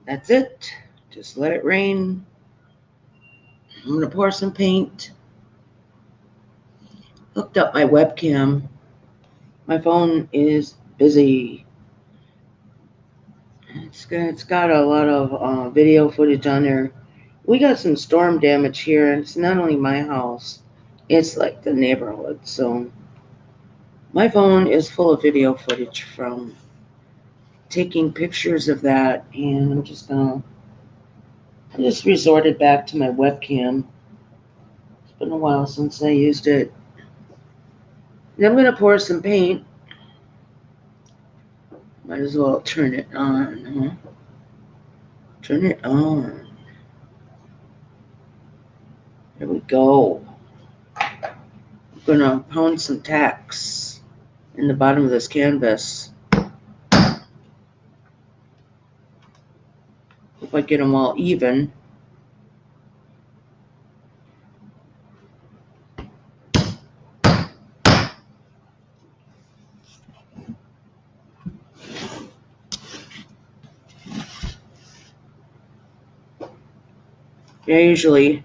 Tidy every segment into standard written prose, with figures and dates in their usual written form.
That's it. Just let it rain. I'm going to pour some paint. Hooked up my webcam. My phone is busy. It's got a lot of video footage on there. We got some storm damage here, and it's not only my house, it's like the neighborhood. So my phone is full of video footage from taking pictures of that, and I just resorted back to my webcam. It's been a while since I used it. And I'm going to pour some paint. Might as well turn it on. Huh? Turn it on. There we go. I'm going to pound some tacks in the bottom of this canvas. Hope I get them all even. Yeah, usually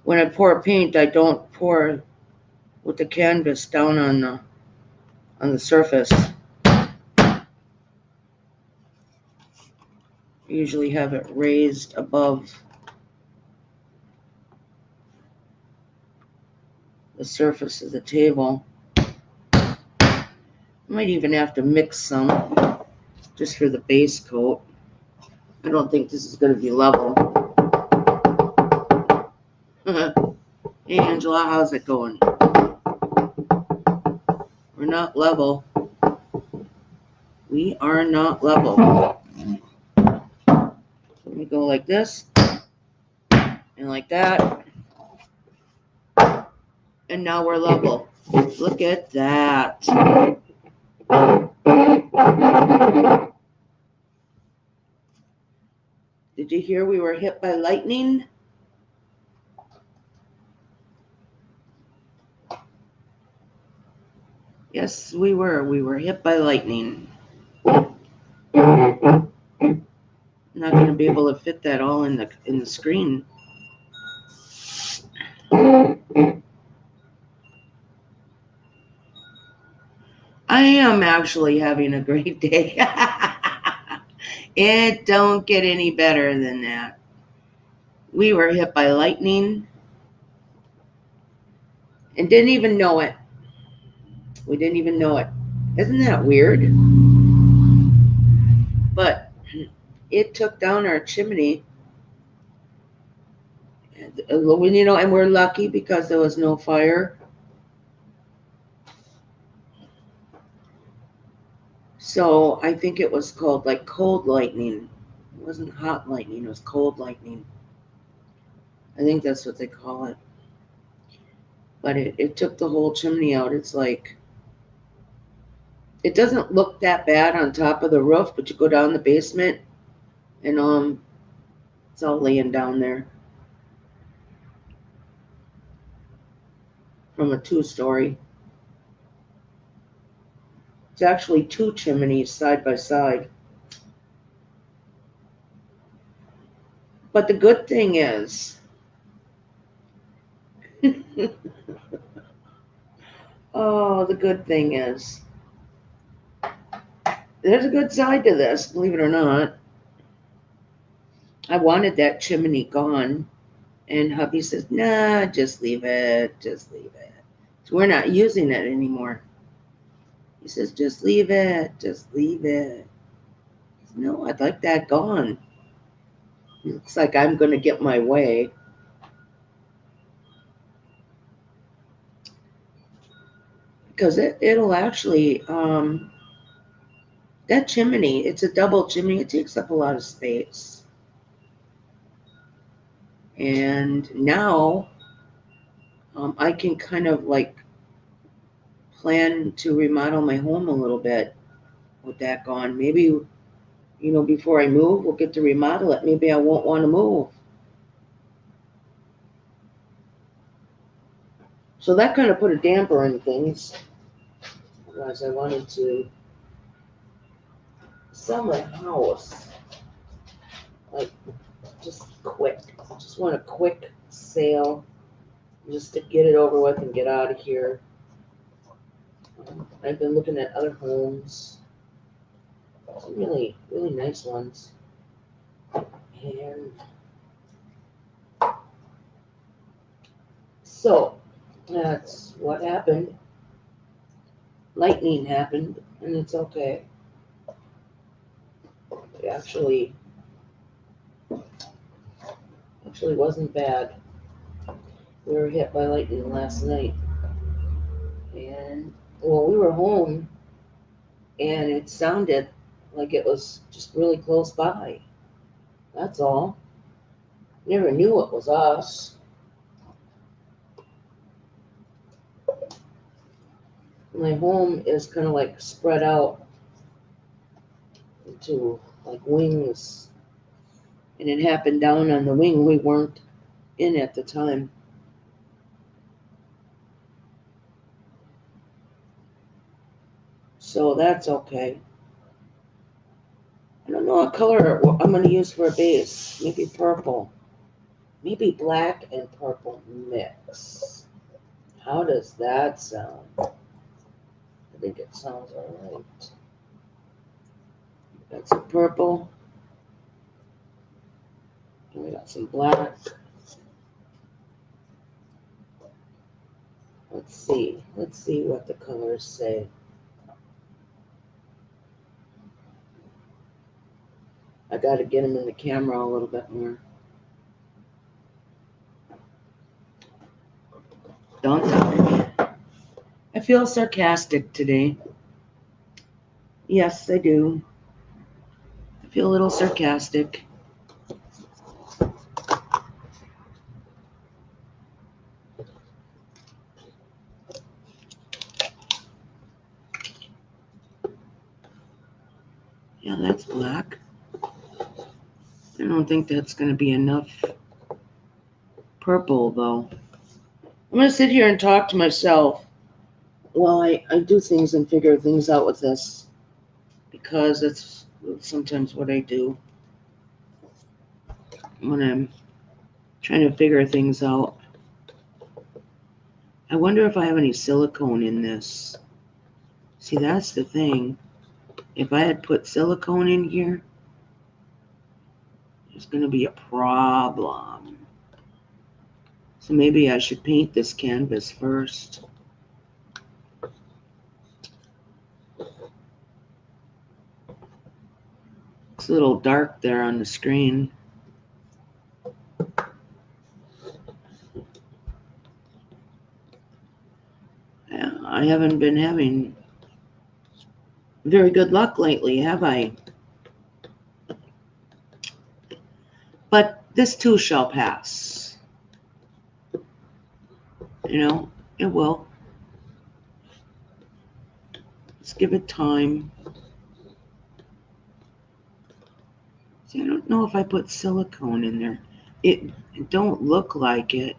when I pour paint, I don't pour with the canvas down on the surface. I usually have it raised above the surface of the table. I might even have to mix some just for the base coat. I don't think this is going to be level. Hey Angela, how's it going? We're not level. We are not level. Let me go like this and like that. And now we're level. Look at that. Did you hear we were hit by lightning? Yes, we were. We were hit by lightning. I'm not going to be able to fit that all in the screen. I am actually having a great day. It don't get any better than that. We were hit by lightning and didn't even know it. We didn't even know it. Isn't that weird? But it took down our chimney. And we're lucky because there was no fire. So I think it was called like cold lightning. It wasn't hot lightning, it was cold lightning. I think that's what they call it. But it took the whole chimney out. It's like, it doesn't look that bad on top of the roof, but you go down the basement and it's all laying down there from a 2-story. It's actually 2 chimneys side by side. But the good thing is, oh, the good thing is, there's a good side to this, believe it or not. I wanted that chimney gone, and hubby says, nah, just leave it, just leave it. So we're not using it anymore. He says, just leave it, just leave it. Said, no, I'd like that gone. It looks like I'm going to get my way. Because it'll actually, that chimney, it's a double chimney, it takes up a lot of space. And now I can kind of like plan to remodel my home a little bit with that gone. Maybe, before I move, we'll get to remodel it. Maybe I won't want to move. So that kind of put a damper on things. Otherwise, I wanted to sell my house. like just quick. Just want a quick sale just to get it over with and get out of here. I've been looking at other homes, some really, really nice ones. And so that's what happened. Lightning happened, and it's okay. It actually wasn't bad. We were hit by lightning last night, and well, we were home, and it sounded like it was just really close by. That's all. Never knew it was us. My home is kind of like spread out into like wings, and it happened down on the wing we weren't in at the time. So that's okay. I don't know what color I'm going to use for a base. Maybe purple. Maybe black and purple mix. How does that sound? I think it sounds alright. Got some purple. And we got some black. Let's see. Let's see what the colors say. I got to get them in the camera a little bit more. Don't tell me. I feel sarcastic today. Yes, I do. I feel a little sarcastic. Yeah, that's black. I don't think that's going to be enough purple, though. I'm going to sit here and talk to myself while I do things and figure things out with this, because that's sometimes what I do when I'm trying to figure things out. I wonder if I have any silicone in this. See, that's the thing. If I had put silicone in here, there's going to be a problem. So maybe I should paint this canvas first. It's a little dark there on the screen. I haven't been having very good luck lately, have I? But this too shall pass. You know, it will. Let's give it time. See, I don't know if I put silicone in there. It don't look like it.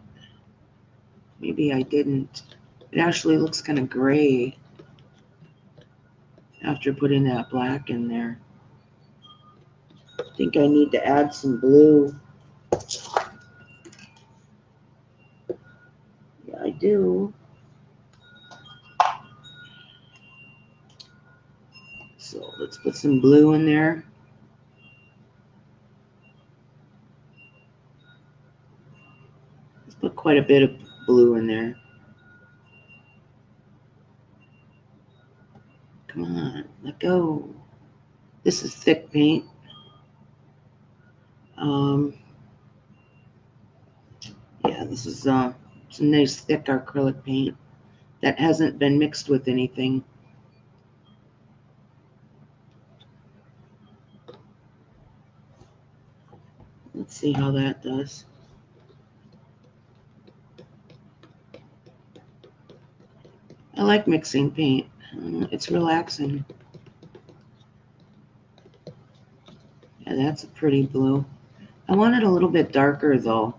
Maybe I didn't. It actually looks kind of gray after putting that black in there. I think I need to add some blue. Yeah, I do. So let's put some blue in there. Let's put quite a bit of blue in there. Come on, let go. This is thick paint. Yeah, this is some nice thick acrylic paint that hasn't been mixed with anything. Let's see how that does. I like mixing paint. It's relaxing. Yeah, that's a pretty blue. I want it a little bit darker though.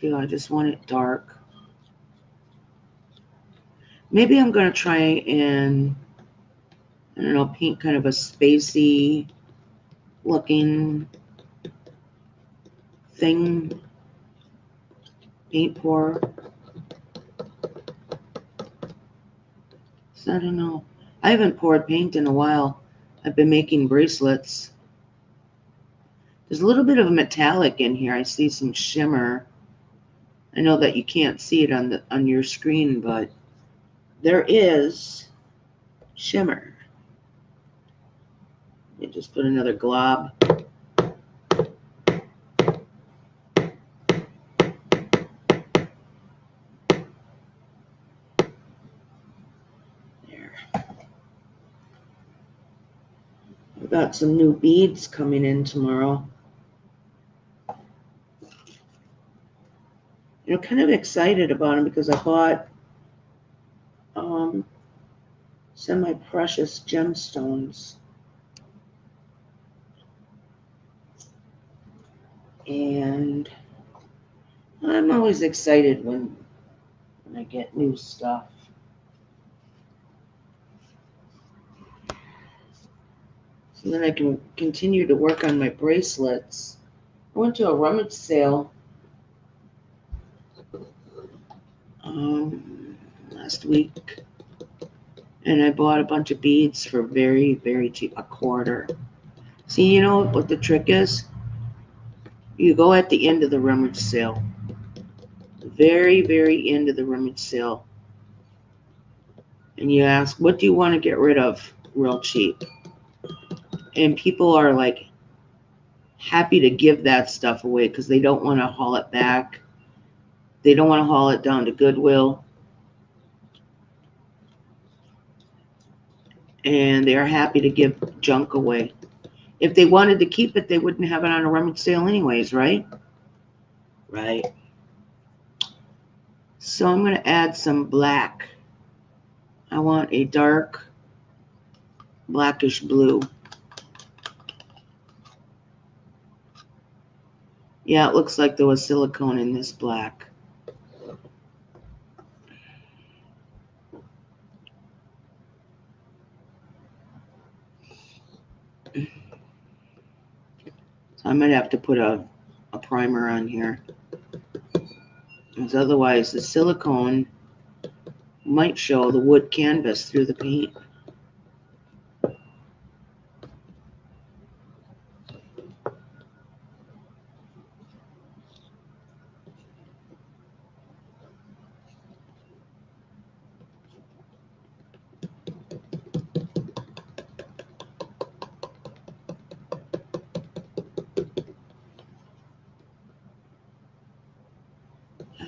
I just want it dark. Maybe I'm going to try and, I don't know, paint kind of a spacey looking thing. Paint pour. So I don't know. I haven't poured paint in a while. I've been making bracelets. There's a little bit of a metallic in here. I see some shimmer. I know that you can't see it on your screen, but there is shimmer. You just put another glob. There. I've got some new beads coming in tomorrow. I'm kind of excited about them because I bought semi-precious gemstones. And I'm always excited when I get new stuff. So then I can continue to work on my bracelets. I went to a rummage sale last week, and I bought a bunch of beads for very, very cheap, $1/4. See, you know what the trick is? You go at the end of the rummage sale, the very, very end of the rummage sale, and you ask, what do you want to get rid of real cheap? And people are like happy to give that stuff away because they don't want to haul it back. They don't want to haul it down to Goodwill. And they're happy to give junk away. If they wanted to keep it, they wouldn't have it on a rummage sale anyways, right? Right. So I'm going to add some black. I want a dark blackish blue. Yeah, it looks like there was silicone in this black. So I might have to put a primer on here. Because otherwise the silicone might show the wood canvas through the paint.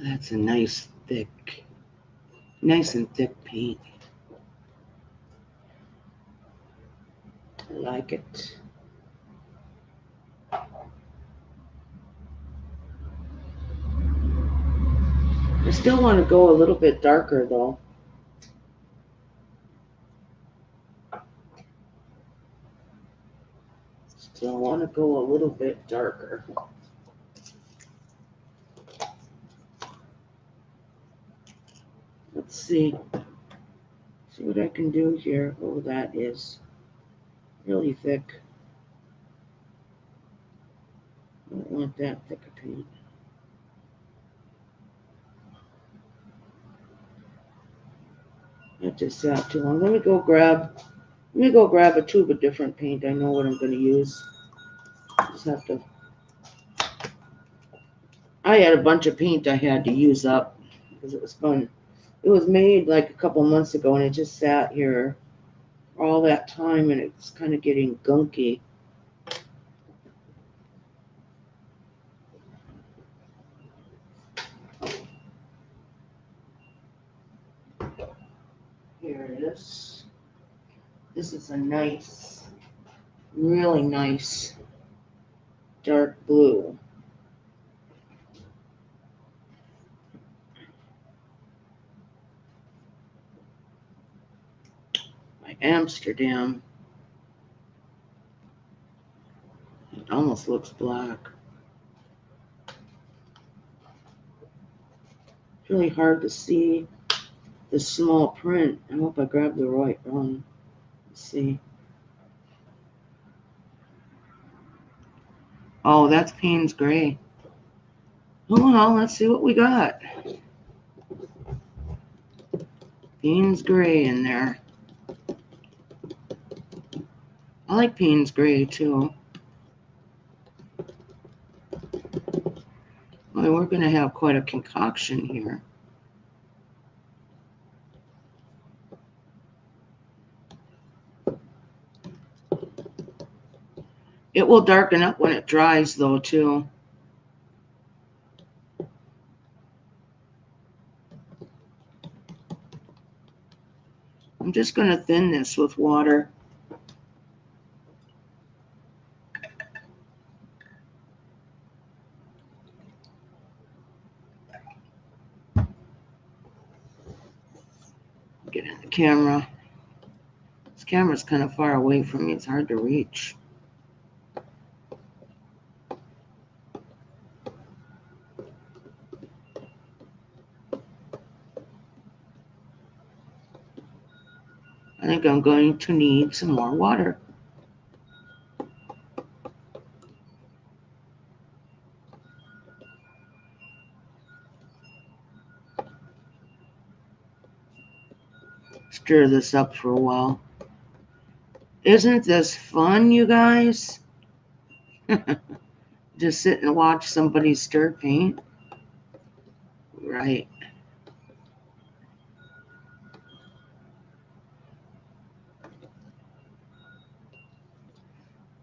That's a nice and thick paint. I like it. I still want to go a little bit darker though. Still want to go a little bit darker. Let's see what I can do here. Oh, that is really thick. I don't want that thick a paint. That just sat too long. Let me go grab a tube of different paint. I know what I'm going to use. Just have to. I had a bunch of paint I had to use up because it was fun. It was made like a couple months ago, and it just sat here all that time, and it's kind of getting gunky. Here it is. This is a nice, really nice dark blue. By Amsterdam. It almost looks black. It's really hard to see the small print. I hope I grabbed the right one. Let's see. Oh, that's Payne's Gray. Oh, well, let's see what we got. Payne's Gray in there. I like Payne's Gray too. Well, we're going to have quite a concoction here. It will darken up when it dries though too. I'm just going to thin this with water. Get in the camera. This camera's kind of far away from me. It's hard to reach. I think I'm going to need some more water. Stir this up for a while. Isn't this fun, you guys? Just sit and watch somebody stir paint. Right.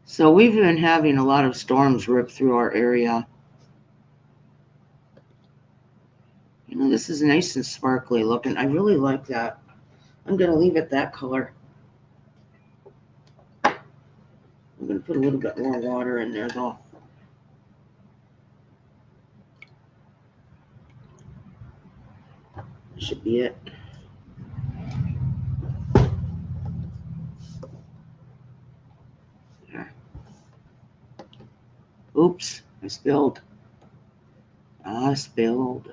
So we've been having a lot of storms rip through our area. You know, this is nice and sparkly looking. I really like that. I'm going to leave it that color. I'm going to put a little bit more water in there though. That should be it. There. Oops, I spilled. I spilled.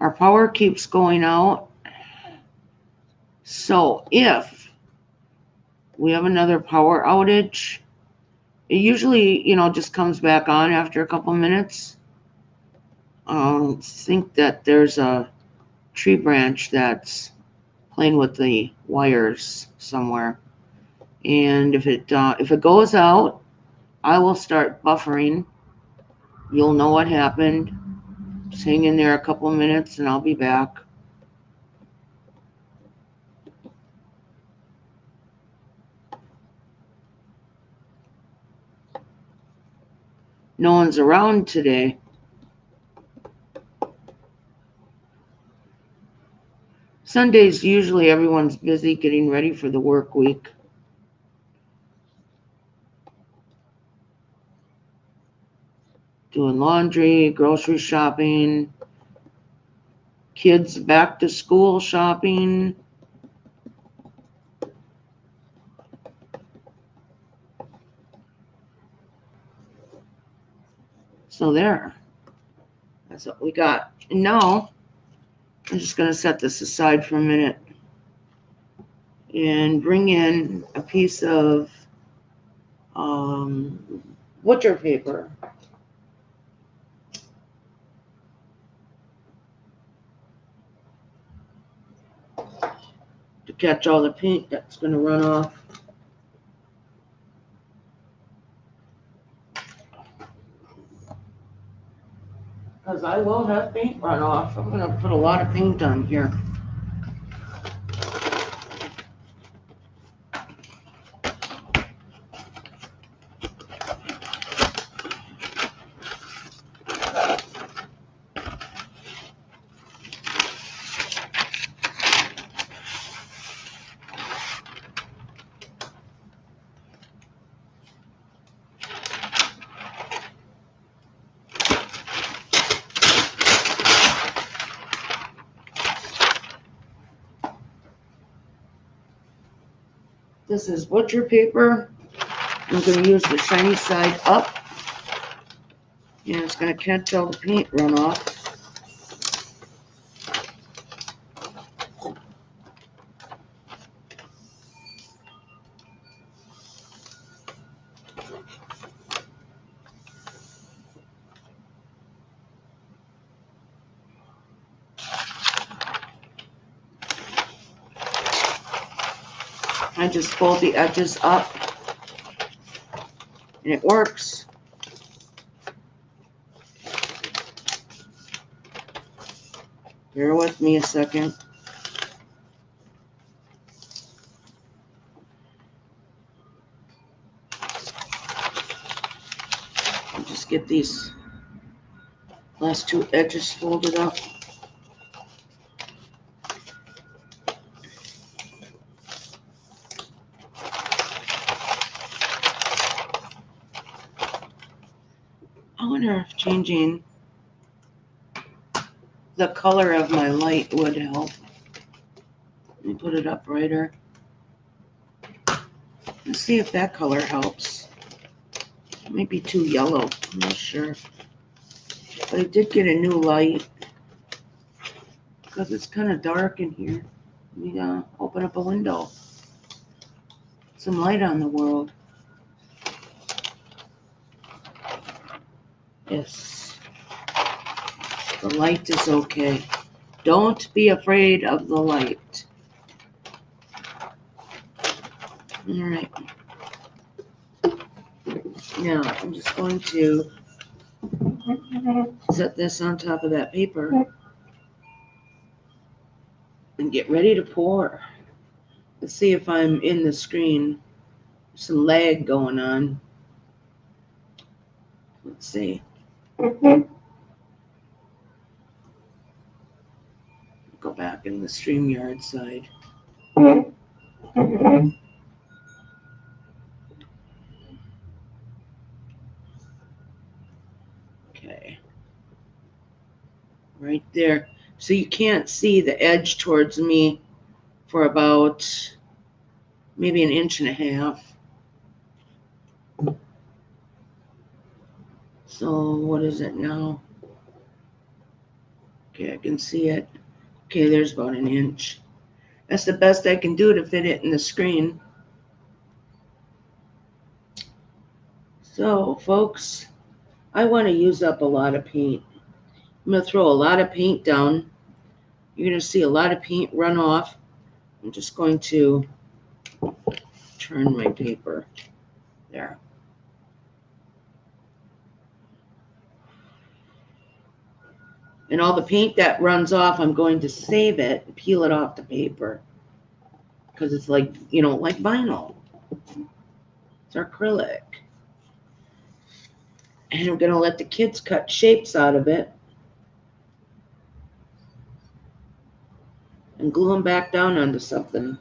Our power keeps going out. So if we have another power outage, it usually, just comes back on after a couple minutes. I think that there's a tree branch that's playing with the wires somewhere. And if it goes out, I will start buffering. You'll know what happened. Just hang in there a couple of minutes and I'll be back. No one's around today. Sundays, usually everyone's busy getting ready for the work week. Doing laundry, grocery shopping, kids back to school shopping. So there. That's what we got. And now, I'm just going to set this aside for a minute and bring in a piece of butcher paper. To catch all the paint that's going to run off. Because I will have paint run off. I'm going to put a lot of paint on here. This is butcher paper. I'm going to use the shiny side up. And it's going to catch all the paint runoff. I just fold the edges up and it works. Bear with me a second. I'll just get these last two edges folded up. I wonder if changing the color of my light would help. Let me put it up brighter. Let's see if that color helps. It might be too yellow, I'm not sure. But I did get a new light because it's kind of dark in here. We open up a window. Some light on the world. Yes. The light is okay. Don't be afraid of the light. All right. Now, I'm just going to set this on top of that paper and get ready to pour. Let's see if I'm in the screen. Some lag going on. Let's see. Go back in the StreamYard side. Okay. Right there. So you can't see the edge towards me for about maybe 1.5 inches. So what is it now? Okay, I can see it. Okay, there's about 1 inch. That's the best I can do to fit it in the screen. So, folks, I want to use up a lot of paint. I'm going to throw a lot of paint down. You're going to see a lot of paint run off. I'm just going to turn my paper there. And all the paint that runs off, I'm going to save it and peel it off the paper. Because it's like, like vinyl. It's acrylic. And I'm going to let the kids cut shapes out of it. And glue them back down onto something.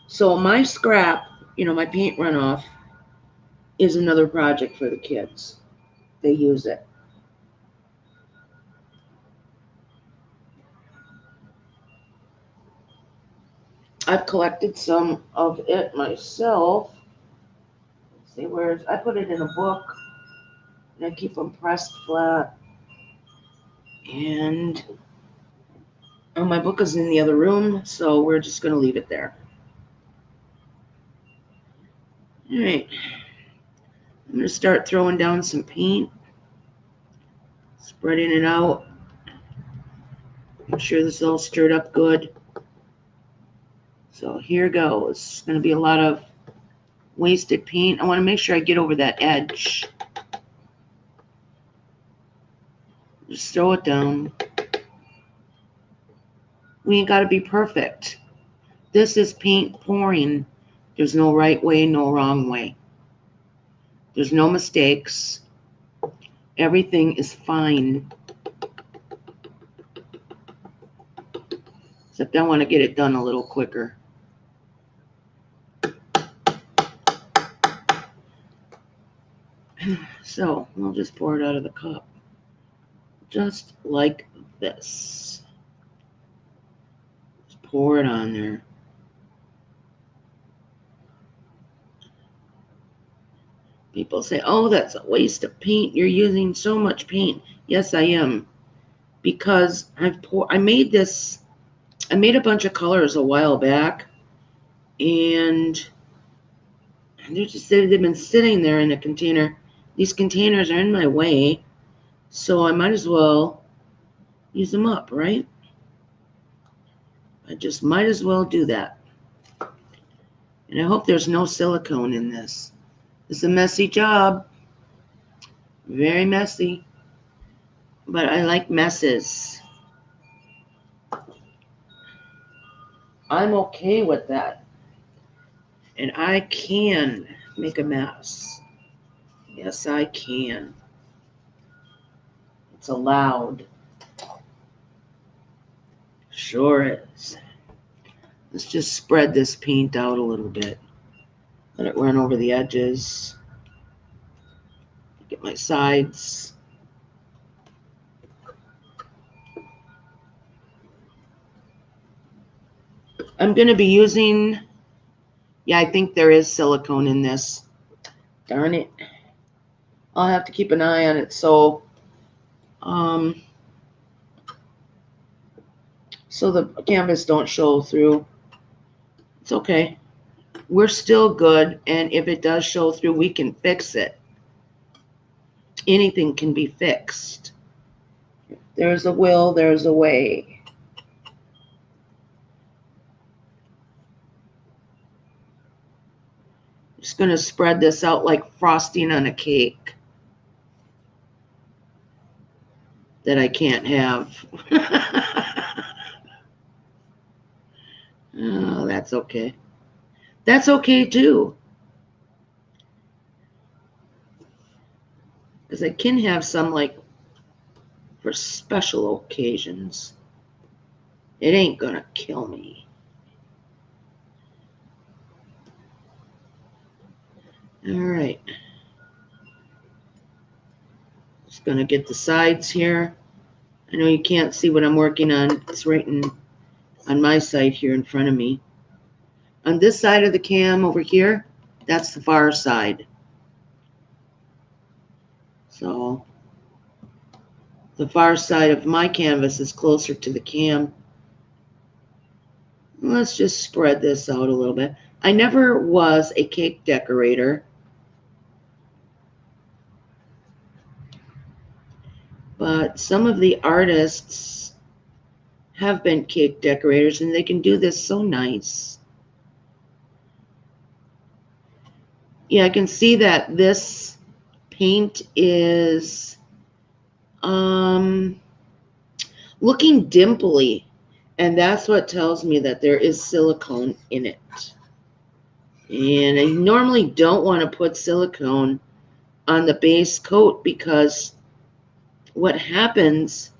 So my scrap, my paint runoff, is another project for the kids. They use it. I've collected some of it myself. Let's see, I put it in a book, and I keep them pressed flat. And my book is in the other room, so we're just going to leave it there. All right. I'm going to start throwing down some paint, spreading it out. Make sure this is all stirred up good. So here goes. It's going to be a lot of wasted paint. I want to make sure I get over that edge. Just throw it down. We ain't got to be perfect. This is paint pouring. There's no right way, no wrong way. There's no mistakes. Everything is fine. Except I want to get it done a little quicker. So we'll just pour it out of the cup. Just like this. Just pour it on there. People say, oh, that's a waste of paint. You're using so much paint. Yes, I am. Because I made a bunch of colors a while back. And they've been sitting there in a container. These containers are in my way. So I might as well use them up, right? I just might as well do that. And I hope there's no silicone in this. It's a messy job. Very messy. But I like messes. I'm okay with that. And I can make a mess. Yes, I can. It's allowed. Sure is. Let's just spread this paint out a little bit. Let it run over the edges. Get my sides. I'm going to be using, yeah, I think there is silicone in this. Darn it. I'll have to keep an eye on it so the canvas don't show through. It's okay. We're still good, and if it does show through, we can fix it. Anything can be fixed. There's a will, there's a way. Just going to spread this out like frosting on a cake that I can't have. Oh, that's okay. That's okay too. Because I can have some like for special occasions. It ain't gonna kill me. All right. Just gonna get the sides here. I know you can't see what I'm working on. It's right on my side here in front of me. On this side of the cam over here, that's the far side. So the far side of my canvas is closer to the cam. Let's just spread this out a little bit. I never was a cake decorator, but some of the artists have been cake decorators, and they can do this so nice. Yeah, I can see that this paint is looking dimply, and that's what tells me that there is silicone in it. And I normally don't want to put silicone on the base coat because what happens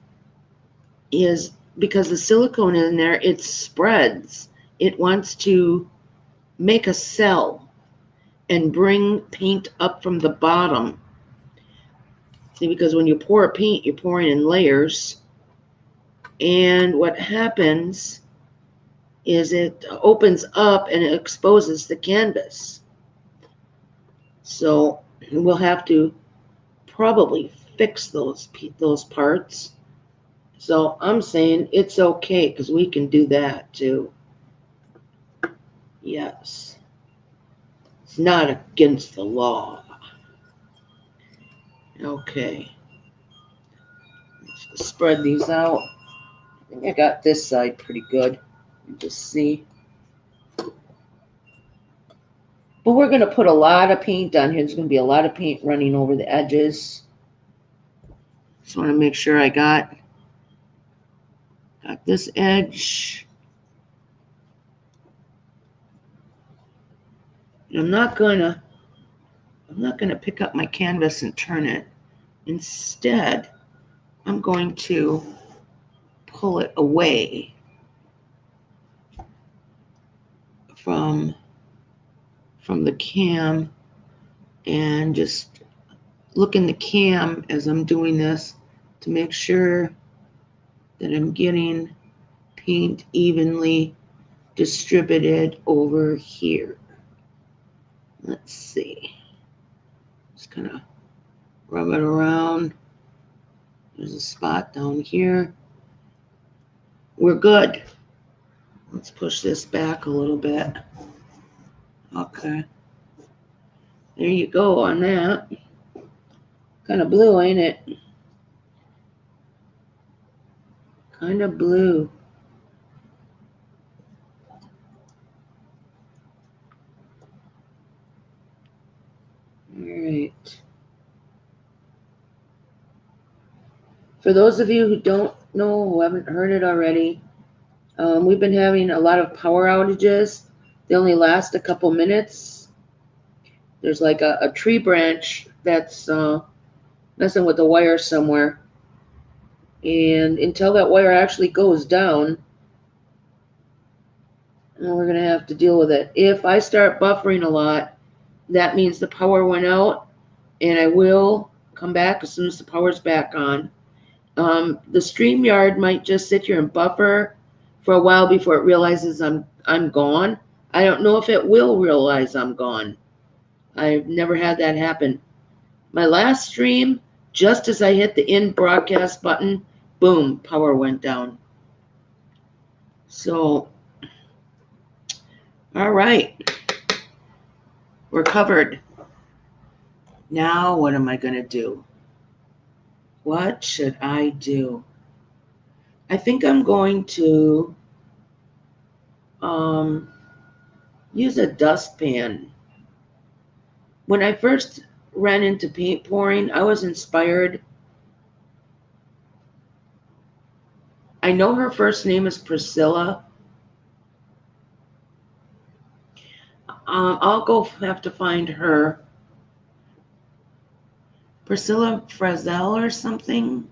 is because the silicone in there, it spreads. It wants to make a cell and bring paint up from the bottom. See, because when you pour a paint, you're pouring in layers. And what happens is it opens up and it exposes the canvas. So we'll have to probably fix those parts. So I'm saying it's okay because we can do that too. Yes. It's not against the law. Okay. Let's spread these out. I think I got this side pretty good. Just see. But we're going to put a lot of paint on here. There's going to be a lot of paint running over the edges. Just want to make sure I got this edge. And I'm not gonna pick up my canvas and turn it. Instead, I'm going to pull it away from the cam and just look in the cam as I'm doing this to make sure that I'm getting paint evenly distributed over here. Let's see. Just kind of rub it around. There's a spot down here. We're good. Let's push this back a little bit. Okay. There you go on that. Kind of blue, ain't it? Kind of blue. right. For those of you who don't know, who haven't heard it already, we've been having a lot of power outages. They only last a couple minutes. There's like a tree branch that's messing with the wire somewhere. And until that wire actually goes down, we're going to have to deal with it. If I start buffering a lot, that means the power went out, and I will come back as soon as the power's back on. The StreamYard might just sit here and buffer for a while before it realizes I'm gone. I don't know if it will realize I'm gone. I've never had that happen. My last stream, just as I hit the end broadcast button, boom, power went down. So, all right, we're covered. Now, what am I going to do? What should I do? I think I'm going to use a dustpan. When I first ran into paint pouring, I was inspired. I know her first name is Priscilla. I'll go have to find her. Priscilla Frazel or something.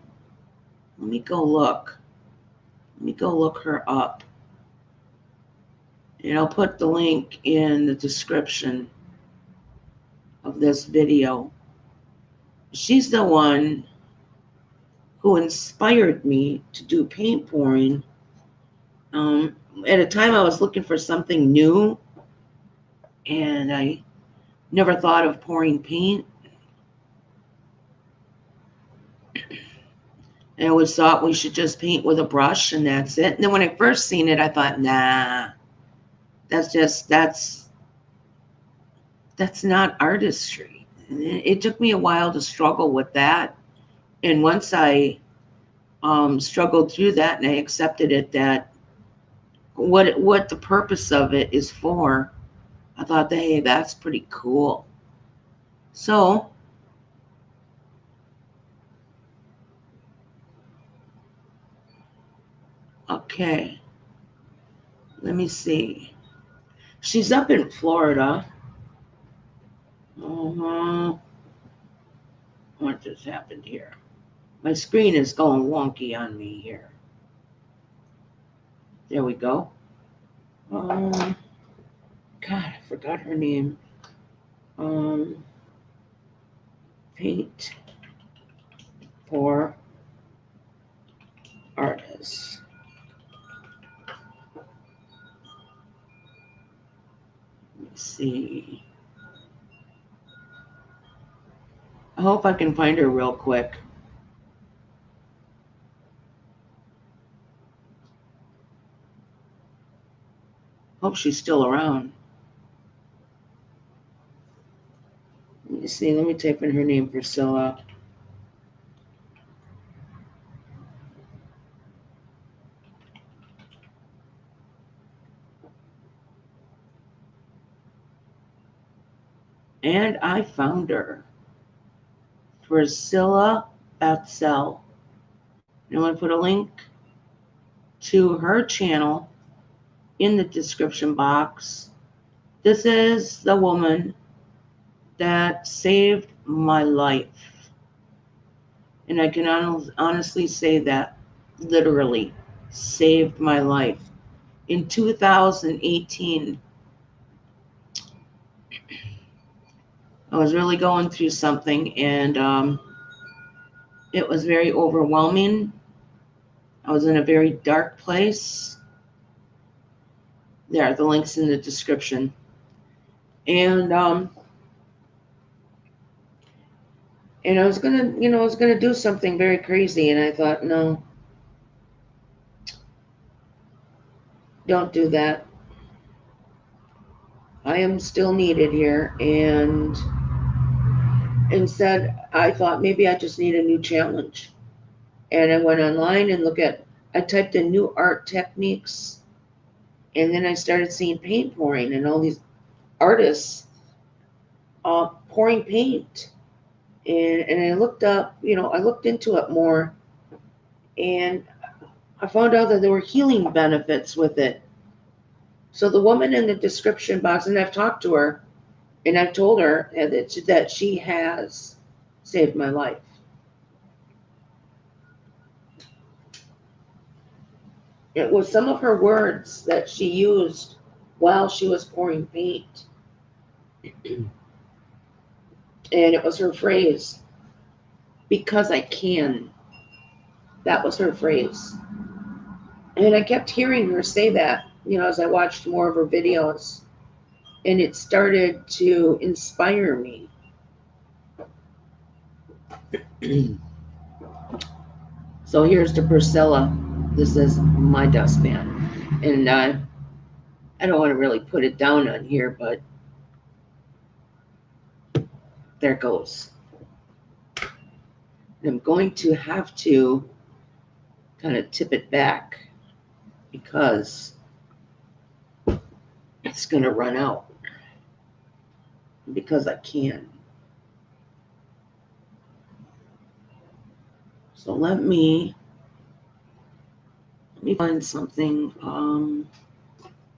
Let me go look. Let me go look her up. And I'll put the link in the description of this video. She's the one who inspired me to do paint pouring. At a time I was looking for something new, and I never thought of pouring paint. I always thought we should just paint with a brush and that's it. And then when I first seen it, I thought, nah, that's not artistry. And it took me a while to struggle with that. And once I struggled through that and I accepted it, that what the purpose of it is for, I thought, hey, that's pretty cool. So okay, let me see. She's up in Florida. What just happened here? My screen is going wonky on me here. There we go. God, I forgot her name. Paint for artists. Let me see. I hope I can find her real quick. Hope she's still around. Let me see. Let me type in her name, Priscilla. And I found her. Priscilla Batzel. I'm going to put a link to her channel in the description box. This is the woman that saved my life. And I can honestly say that, literally, saved my life. In 2018, I was really going through something, and it was very overwhelming. I was in a very dark place. There, the link's in the description. And I was gonna do something very crazy, and I thought, no, don't do that. I am still needed here, and instead, I thought maybe I just need a new challenge. And I went online and I typed in new art techniques, and then I started seeing paint pouring and all these artists pouring paint. And I looked up, I looked into it more, and I found out that there were healing benefits with it. So the woman in the description box, and I've talked to her, and I've told her that she has saved my life. It was some of her words that she used while she was pouring paint. And it was her phrase, because I can. That was her phrase. And I kept hearing her say that, as I watched more of her videos. And it started to inspire me. So here's to Priscilla. This is my dustpan. And I don't want to really put it down on here, but there it goes. And I'm going to have to kind of tip it back because it's going to run out. Because I can. So let me find something.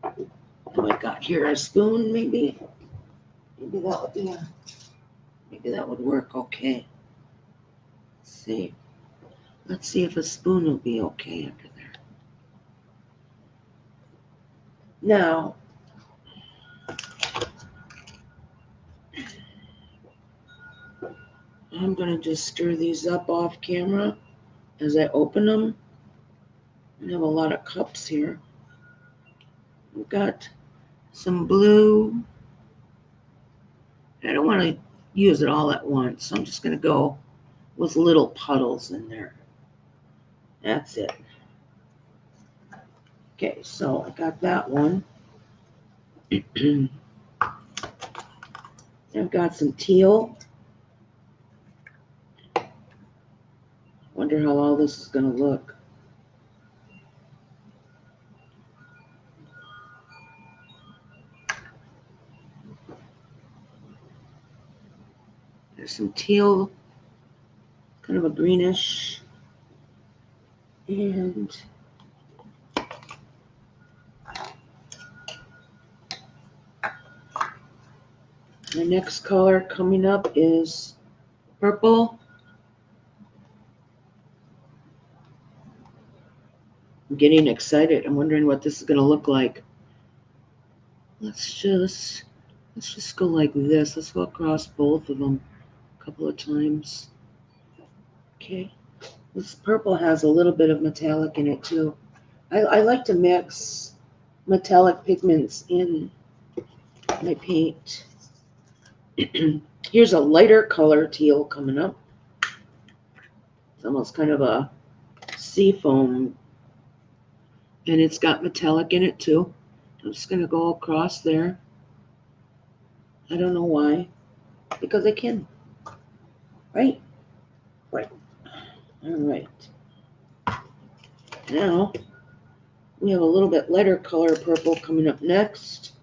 What do I got here? A spoon, maybe? Maybe that would work okay. Let's see. Let's see if a spoon will be okay under there. Now, I'm going to just stir these up off camera as I open them. I have a lot of cups here. We've got some blue. I don't want to use it all at once, so I'm just going to go with little puddles in there. That's it. Okay, so I got that one. I've got some teal. Wonder how all this is going to look. There's some teal, kind of a greenish, and the next color coming up is purple. I'm getting excited. I'm wondering what this is going to look like. Let's just go like this. Let's go across both of them a couple of times. Okay. This purple has a little bit of metallic in it too. I like to mix metallic pigments in my paint. Here's a lighter color teal coming up. It's almost kind of a sea foam, and it's got metallic in it too. I'm just going to go across there. I don't know why, because I can. Right? Right. All right. Now, we have a little bit lighter color purple coming up next.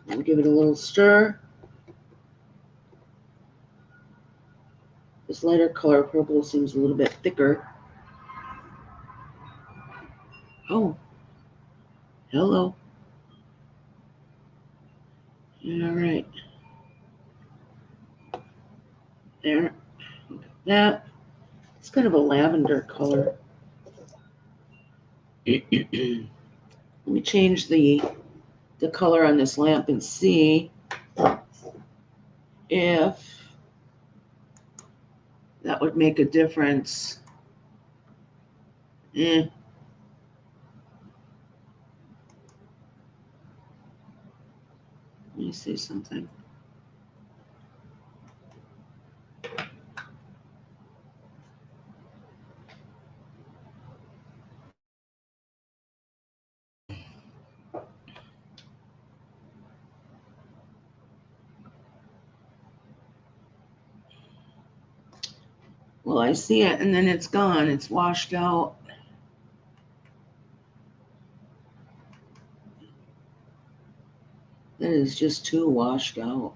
I'll give it a little stir. This lighter color purple seems a little bit thicker. Oh, hello. All right. There. That. It's kind of a lavender color. Let me change the color on this lamp and see if that would make a difference. Let me see something. Well, I see it, and then it's gone. It's washed out. That is just too washed out.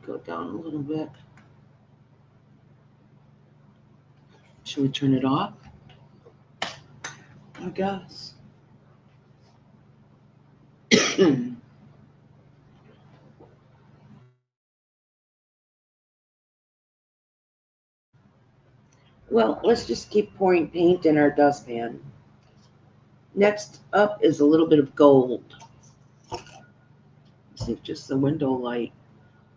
Go down a little bit. Should we turn it off? I guess. Well, let's just keep pouring paint in our dustpan. Next up is a little bit of gold. See, just the window light.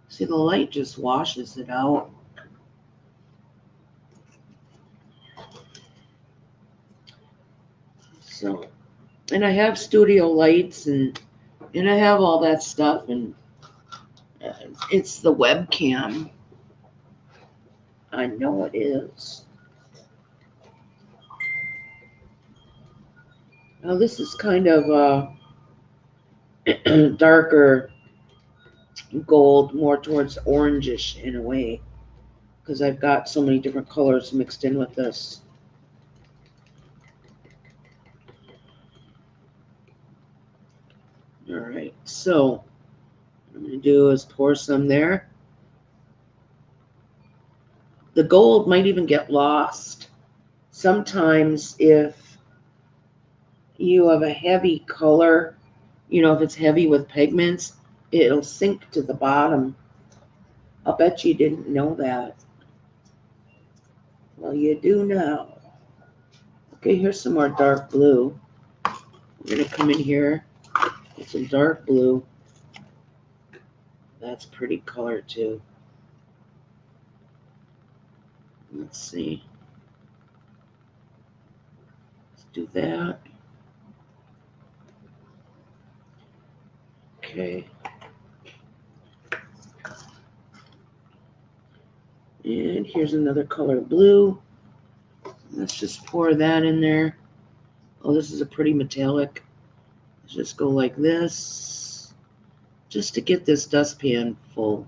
See, the light just washes it out. So, and I have studio lights and I have all that stuff, and it's the webcam. I know it is. Now this is kind of darker gold, more towards orangish in a way, because I've got so many different colors mixed in with this. All right, so what I'm going to do is pour some there. The gold might even get lost. Sometimes if you have a heavy color, you know, if it's heavy with pigments, it'll sink to the bottom. I'll bet you didn't know that. Well, you do now. Okay, here's some more dark blue. We're going to come in here with some dark blue. That's pretty color too. Let's see. Let's do that. Okay. And here's another color blue. Let's just pour that in there. Oh, this is a pretty metallic. Let's just go like this, just to get this dustpan full.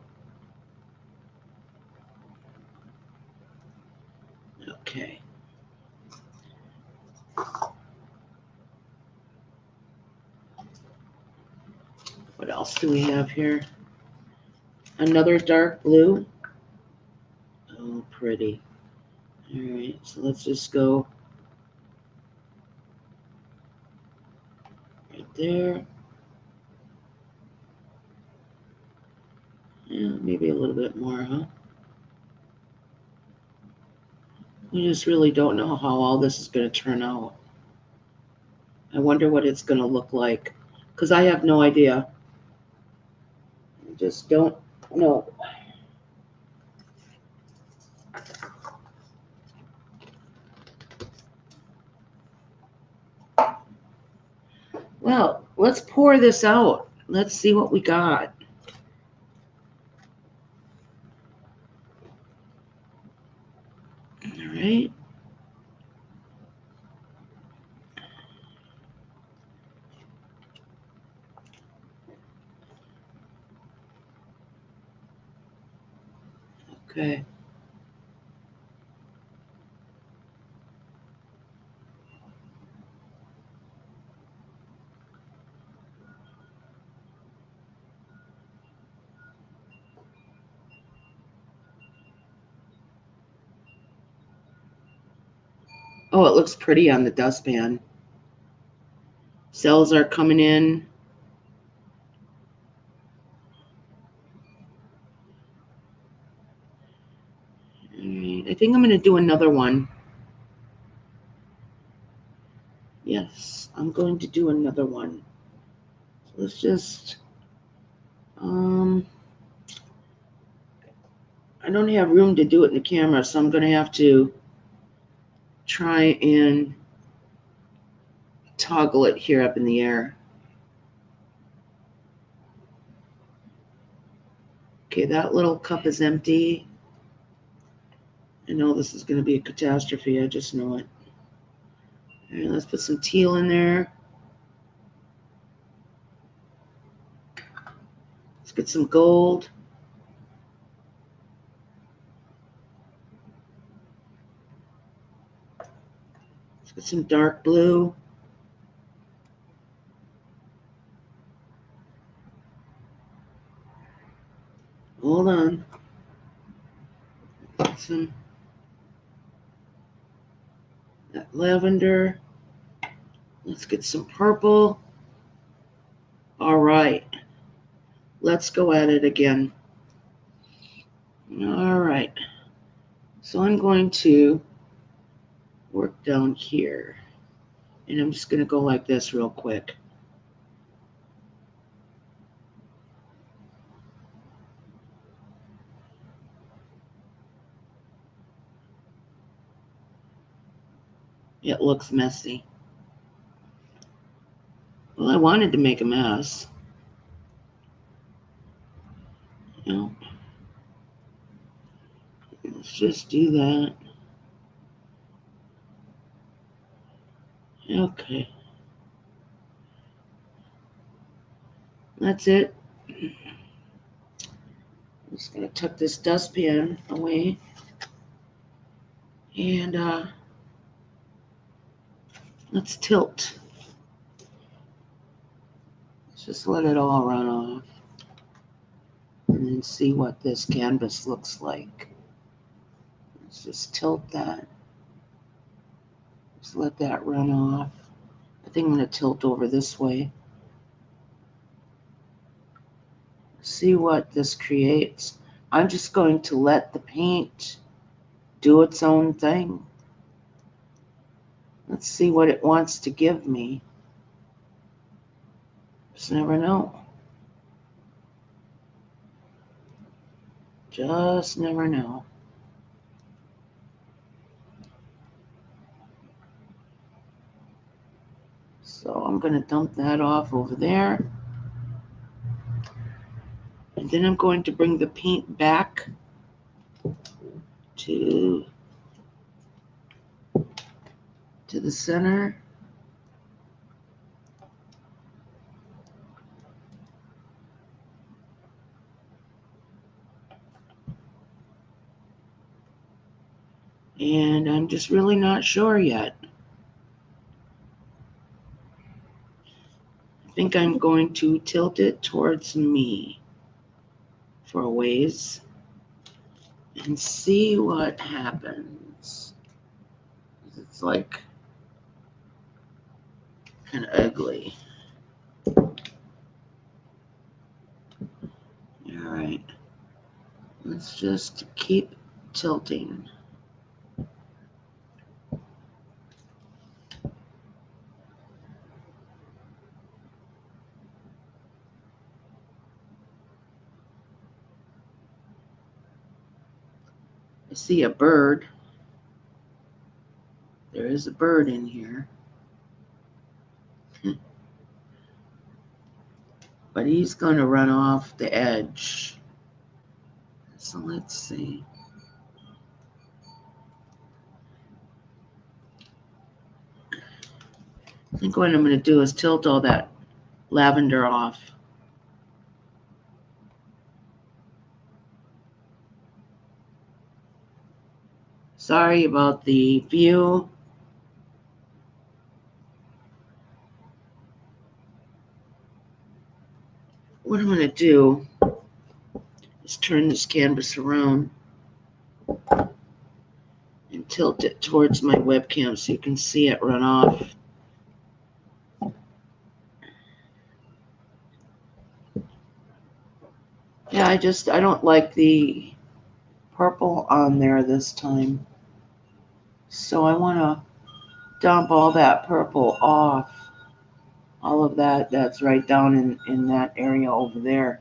Okay. What else do we have here? Another dark blue. Oh, pretty. All right, so let's just go right there. Yeah, maybe a little bit more, huh? We just really don't know how all this is going to turn out. I wonder what it's going to look like, because I have no idea. I just don't know. Well, let's pour this out. Let's see what we got. All right. Okay. Oh, it looks pretty on the dustpan. Cells are coming in. All right. I think I'm going to do another one. Yes, I'm going to do another one. So let's just, I don't have room to do it in the camera, so I'm going to have to try and toggle it here up in the air. Okay, that little cup is empty. I know this is going to be a catastrophe. I just know it. All right, let's put some teal in there. Let's get some gold. Let's get some dark blue. Hold on. Get some that lavender. Let's get some purple. All right. Let's go at it again. All right. So I'm going to work down here. And I'm just going to go like this real quick. It looks messy. Well, I wanted to make a mess. You know, let's just do that. Okay. That's it. I'm just going to tuck this dustpan away. And let's tilt. Let's just let it all run off. And then see what this canvas looks like. Let's just tilt that. Just let that run off. I think I'm going to tilt over this way. See what this creates. I'm just going to let the paint do its own thing. Let's see what it wants to give me. Just never know. Just never know. So I'm going to dump that off over there. And then I'm going to bring the paint back to the center. And I'm just really not sure yet. I think I'm going to tilt it towards me for a ways and see what happens. It's like kind of ugly. All right. Let's just keep tilting. I see a bird. There is a bird in here. But he's going to run off the edge. So let's see. I think what I'm going to do is tilt all that lavender off. Sorry about the view. What I'm going to do is turn this canvas around and tilt it towards my webcam so you can see it run off. Yeah, I don't like the purple on there this time. So I want to dump all that purple off. All of that's right down in that area over there.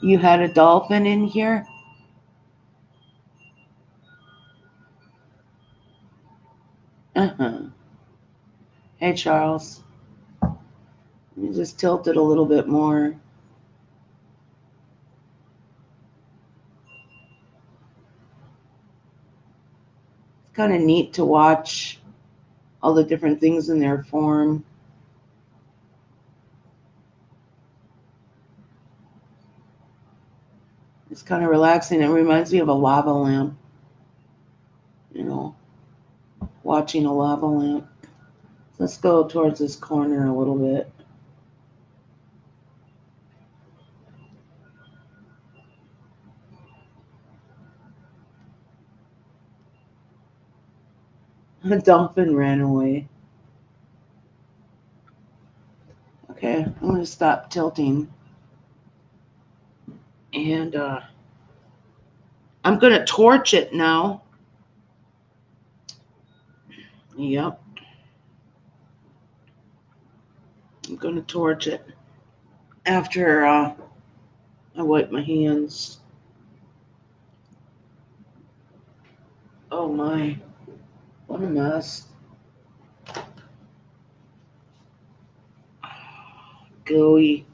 You had a dolphin in here? Uh-huh. Hey, Charles. Let me just tilt it a little bit more. It's kind of neat to watch all the different things in their form. It's kind of relaxing. It reminds me of a lava lamp. You know, watching a lava lamp. Let's go towards this corner a little bit. A dolphin ran away. Okay, I'm going to stop tilting. And I'm going to torch it now. Yep. I'm going to torch it after I wipe my hands. Oh my, what a mess. Gooey,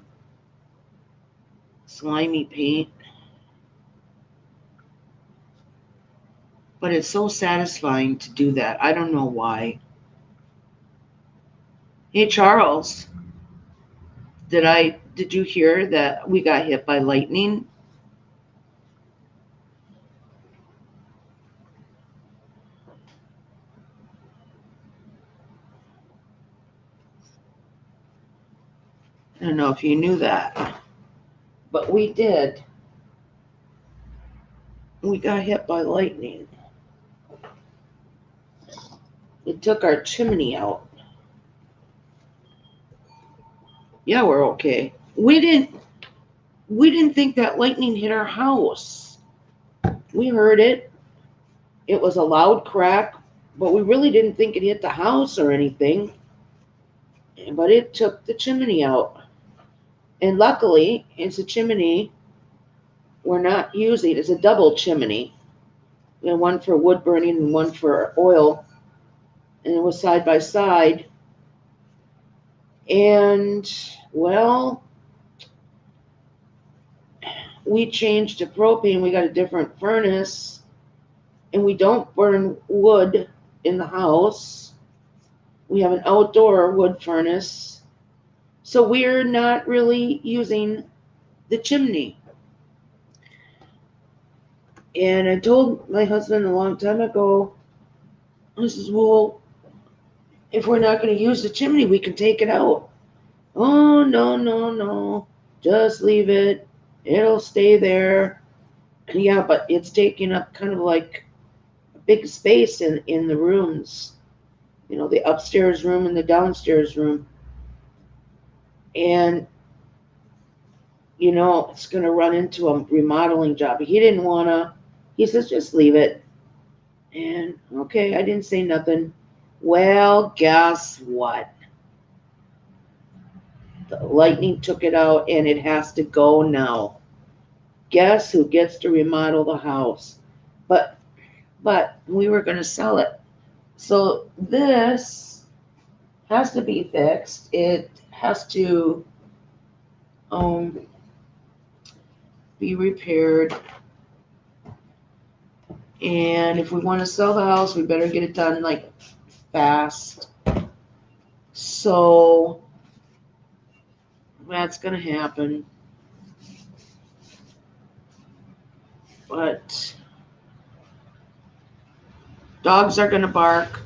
slimy paint. But it's so satisfying to do that. I don't know why. Hey, Charles, did you hear that we got hit by lightning? I don't know if you knew that, but we did. We got hit by lightning. It took our chimney out. Yeah, we're okay. We didn't think that lightning hit our house. We heard it. It was a loud crack, but we really didn't think it hit the house or anything. But it took the chimney out. And luckily, it's a chimney we're not using. It's a double chimney. One for wood burning and one for oil. And it was side by side. And, well, we changed to propane. We got a different furnace. And we don't burn wood in the house. We have an outdoor wood furnace. So we're not really using the chimney. And I told my husband a long time ago, I says, well, if we're not going to use the chimney, we can take it out. Oh, no. Just leave it. It'll stay there. Yeah, but it's taking up kind of like a big space in the rooms. The upstairs room and the downstairs room. And, it's going to run into a remodeling job. He didn't want to. He says, just leave it. And, okay, I didn't say nothing. Well, guess what? The lightning took it out, and it has to go now. Guess who gets to remodel the house? But we were going to sell it. So this has to be fixed. It has to be repaired. And if we want to sell the house, we better get it done like fast. So that's going to happen. But dogs are going to bark.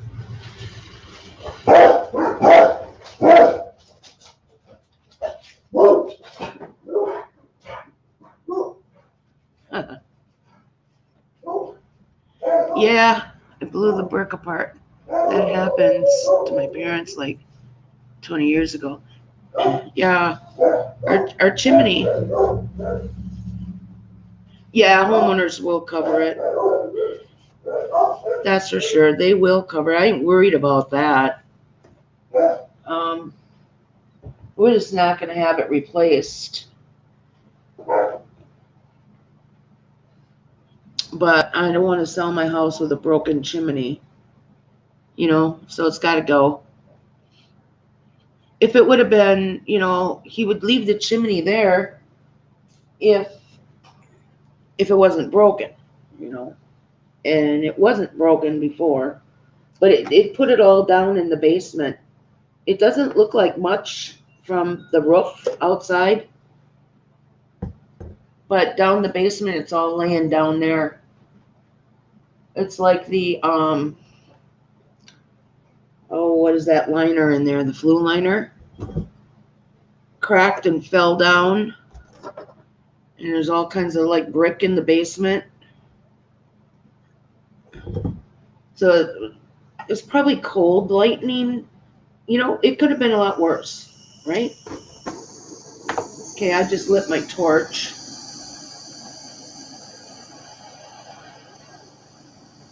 Yeah, I blew the brick apart. That happens to my parents like 20 years ago. Yeah, our chimney. Yeah, homeowners will cover it. That's for sure. They will cover it. I ain't worried about that. We're just not going to have it replaced. But I don't want to sell my house with a broken chimney. So it's got to go. If it would have been, he would leave the chimney there if it wasn't broken, and it wasn't broken before, but it put it all down in the basement. It doesn't look like much from the roof outside, but down the basement, it's all laying down there. It's like the, what is that liner in there? The flue liner cracked and fell down. And there's all kinds of like brick in the basement. So It's probably cold lightning. You know, it could have been a lot worse, right? Okay, I just lit my torch.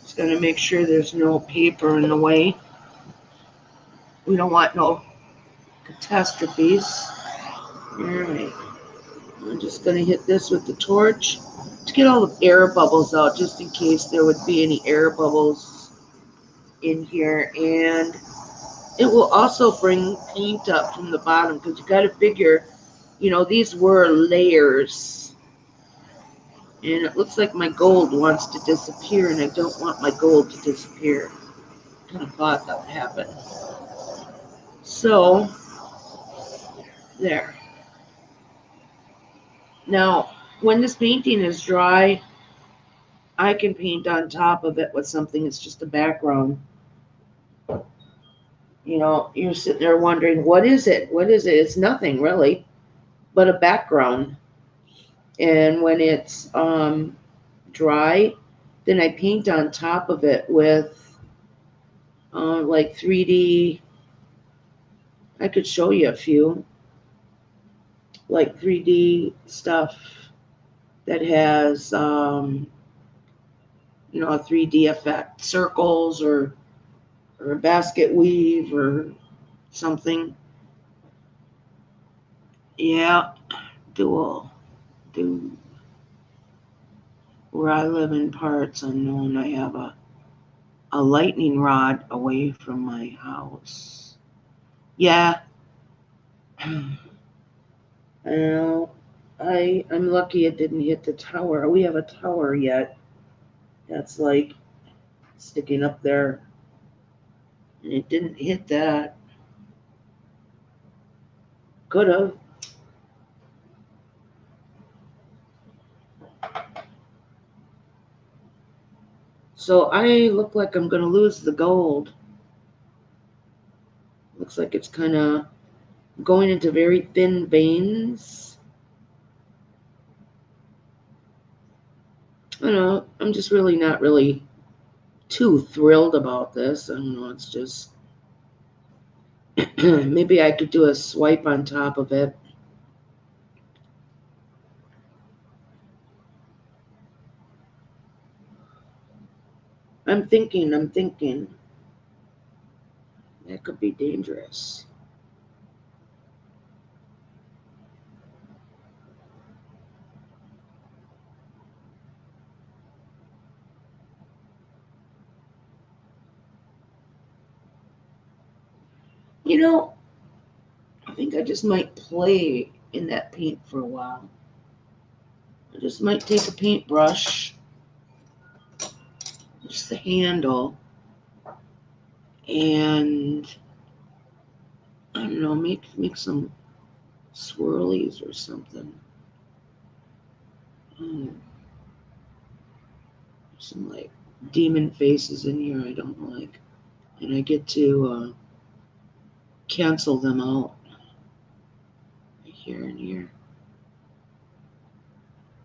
Just gonna make sure there's no paper in the way. We don't want no catastrophes. Alright. I'm just gonna hit this with the torch to get all the air bubbles out, just in case there would be any air bubbles in here. And it will also bring paint up from the bottom, because you got to figure, you know, these were layers. And it looks like my gold wants to disappear, and I don't want my gold to disappear. I kind of thought that would happen. So, there. Now, when this painting is dry, I can paint on top of it with something that's just a background. You know, you're sitting there wondering, what is it? What is it? It's nothing really, but a background. And when it's dry, then I paint on top of it with like 3D. I could show you a few, like 3D stuff that has, you know, a 3D effect, circles or a basket weave or something. Yeah, do where I live in parts unknown. I have a lightning rod away from my house. Yeah. I know. I'm lucky it didn't hit the tower. We have a tower yet that's like sticking up there. And it didn't hit that. Could have. So I look like I'm going to lose the gold. Looks like it's kind of going into very thin veins. I don't know. I'm just really not really too thrilled about this. I don't know. It's just maybe I could do a swipe on top of it. I'm thinking. That could be dangerous. You know, I think I just might play in that paint for a while. I just might take a paintbrush, just the handle, and I don't know, make some swirlies or something. Some like demon faces in here I don't like, and I get to cancel them out right here and here.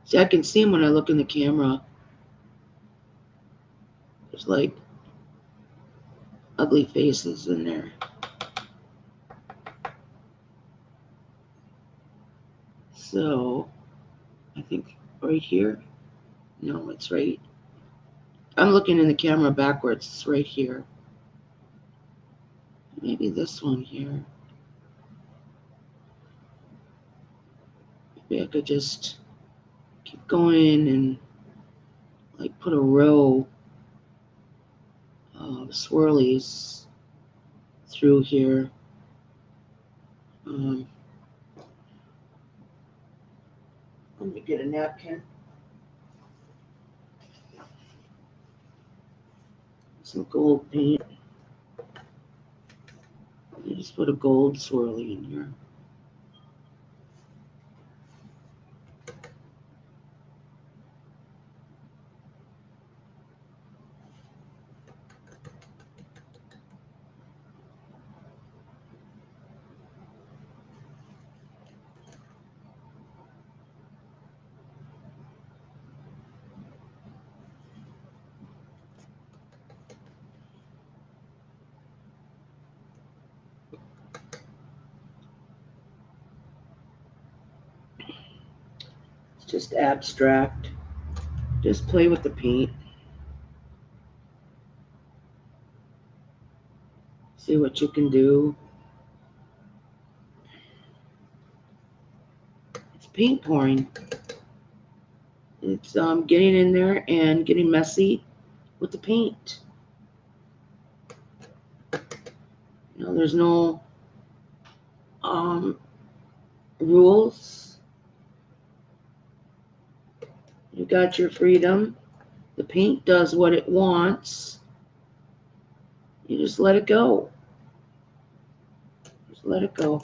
See, I can see them when I look in the camera. There's like ugly faces in there. So I think right here. No, it's right. I'm looking in the camera backwards. It's right here. Maybe this one here. Maybe I could just keep going and like put a row of swirlies through here. Let me get a napkin. Some gold paint. I just put a gold swirly in here. just abstract. Just play with the paint. See what you can do. It's paint pouring. It's getting in there and getting messy with the paint. You know, there's no rules. You got your freedom. The paint does what it wants. You just let it go. Just let it go.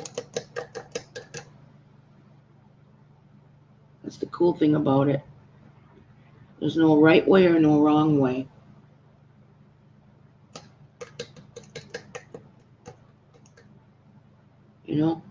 That's the cool thing about it. There's no right way or no wrong way. You know?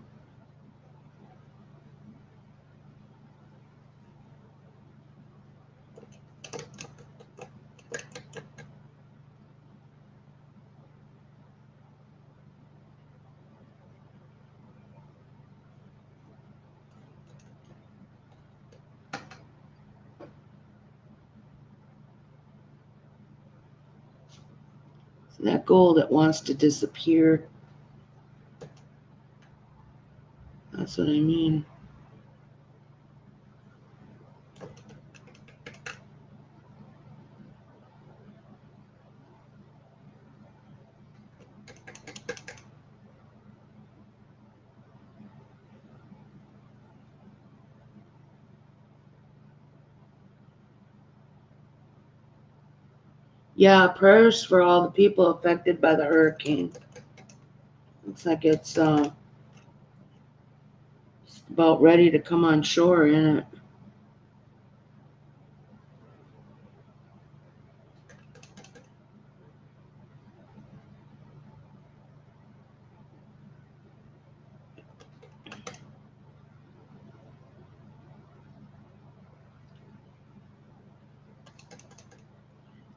So that gold that wants to disappear, that's what I mean. Yeah, prayers for all the people affected by the hurricane. Looks like it's about ready to come on shore, isn't it?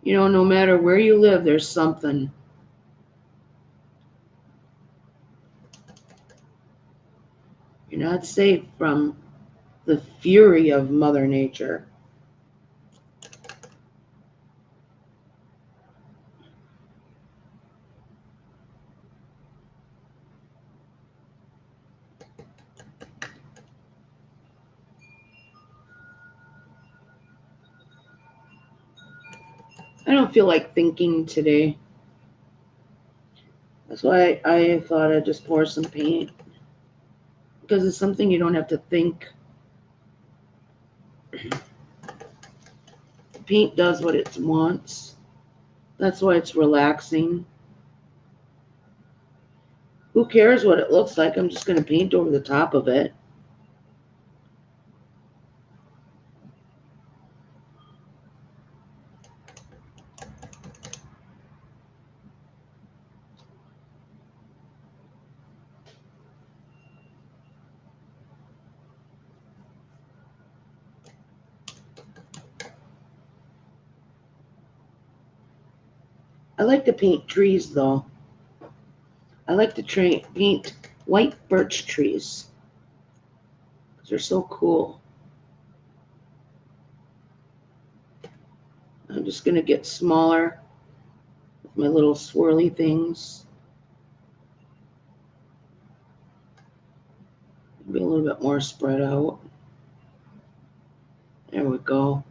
You know, no matter where you live, there's something. You're not safe from the fury of Mother Nature. I don't feel like thinking today. That's why I thought I'd just pour some paint. Because it's something you don't have to think. Paint does what it wants. That's why it's relaxing. Who cares what it looks like? I'm just going to paint over the top of it. I like to paint trees, though. I like to paint white birch trees. They're so cool. I'm just going to get smaller with my little swirly things. Be a little bit more spread out. There we go.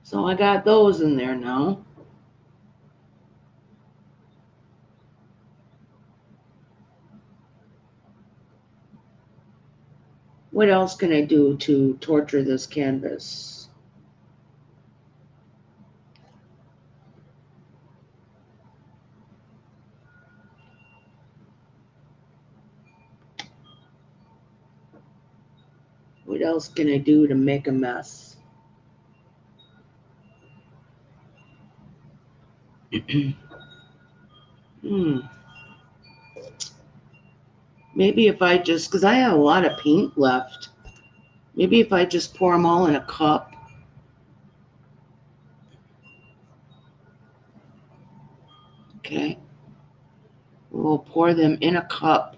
So I got those in there now. What else can I do to torture this canvas? What else can I do to make a mess? Maybe if I just, because I have a lot of paint left, maybe if I just pour them all in a cup. Okay. We'll pour them in a cup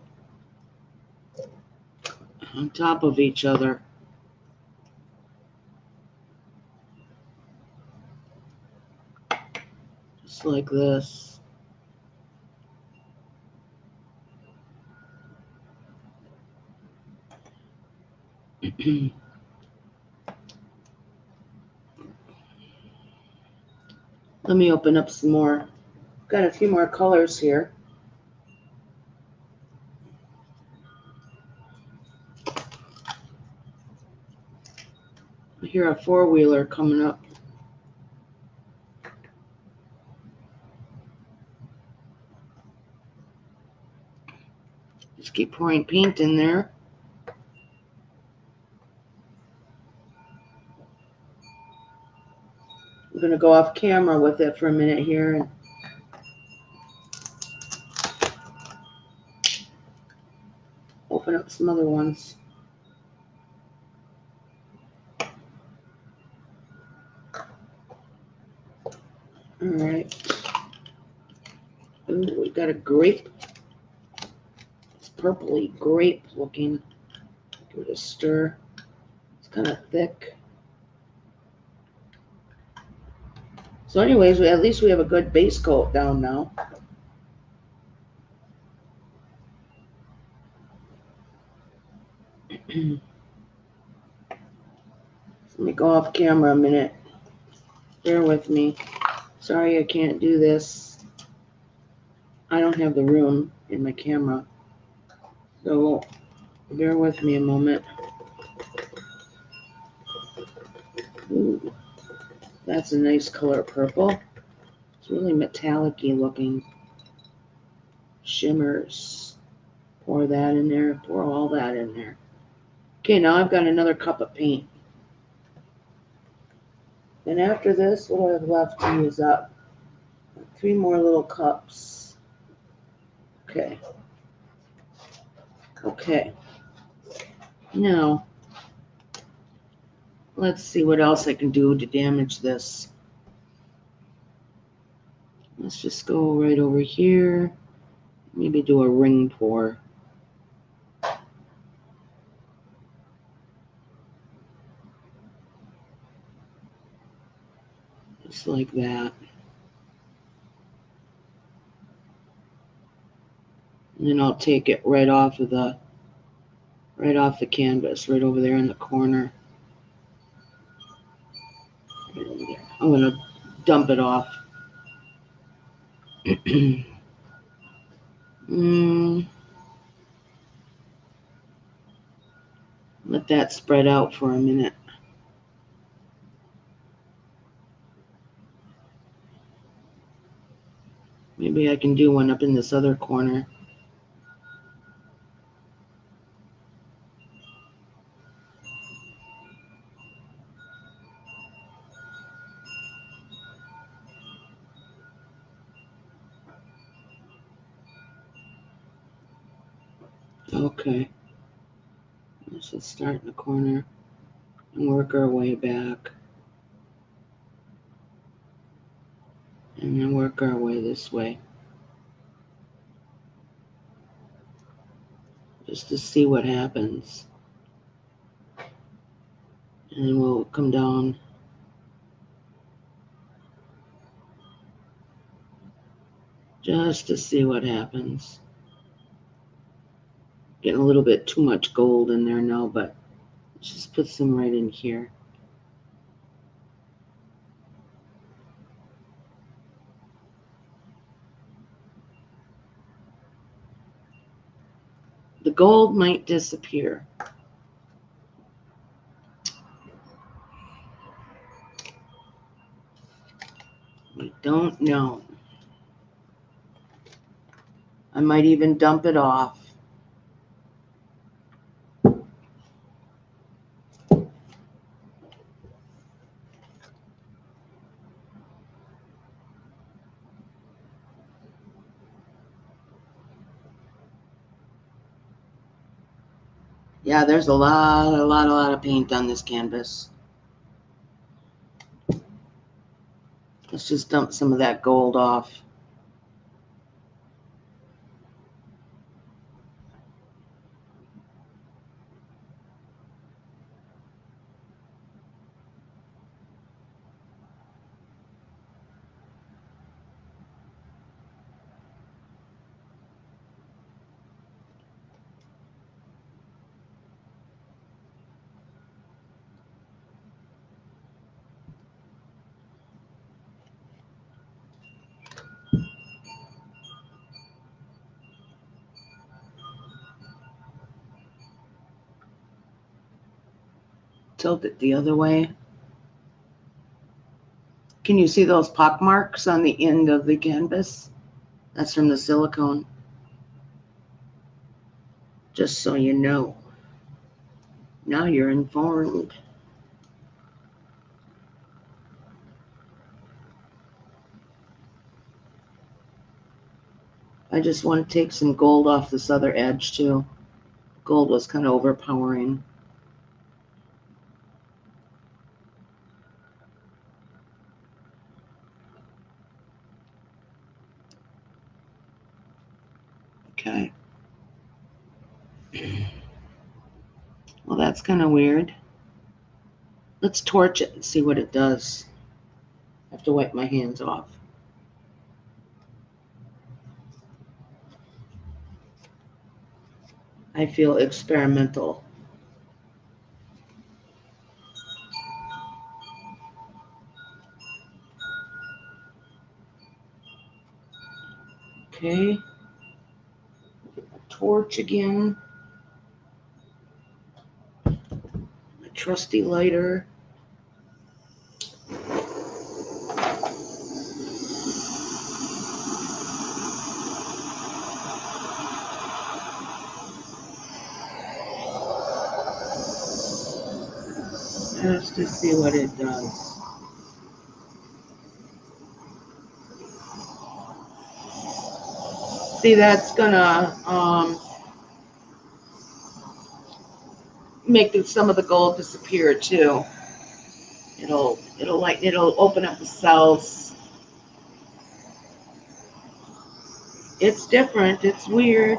on top of each other. Just like this. Let me open up some more. Got a few more colors here. I hear a four-wheeler coming up. Just keep pouring paint in there. I'm going to go off camera with it for a minute here and open up some other ones. All right. Ooh, we got a grape. It's purpley grape looking. Give it a stir. It's kind of thick. So anyways, at least we have a good base coat down now. Let me go off camera a minute. Bear with me. Sorry I can't do this. I don't have the room in my camera. So bear with me a moment. Ooh, that's a nice color purple. It's really metallic-y looking. Shimmers. Pour that in there. Pour all that in there. Okay, now I've got another cup of paint. And after this, what do I have left to use up? 3 more little cups. Okay. Okay. Now, let's see what else I can do to damage this. Let's just go right over here. Maybe do a ring pour. Just like that. And then I'll take it right off the canvas, right over there in the corner. I'm going to dump it off. Let that spread out for a minute. Maybe I can do one up in this other corner. Okay. Let's just start in the corner and work our way back. And then work our way this way. Just to see what happens. And then we'll come down. Just to see what happens. Getting a little bit too much gold in there now, but let's just put some right in here. The gold might disappear. We don't know. I might even dump it off. Yeah, there's a lot of paint on this canvas. Let's just dump some of that gold off. tilt it the other way. Can you see those pock marks on the end of the canvas? That's from the silicone. Just so you know. Now you're informed. I just want to take some gold off this other edge too. Gold was kind of overpowering. Okay. Well, that's kind of weird. Let's torch it and see what it does. I have to wipe my hands off. I feel experimental. Okay. Torch again. My trusty lighter. Just to see what it does. See, that's gonna make some of the gold disappear too. It'll open up the cells. It's different. It's weird.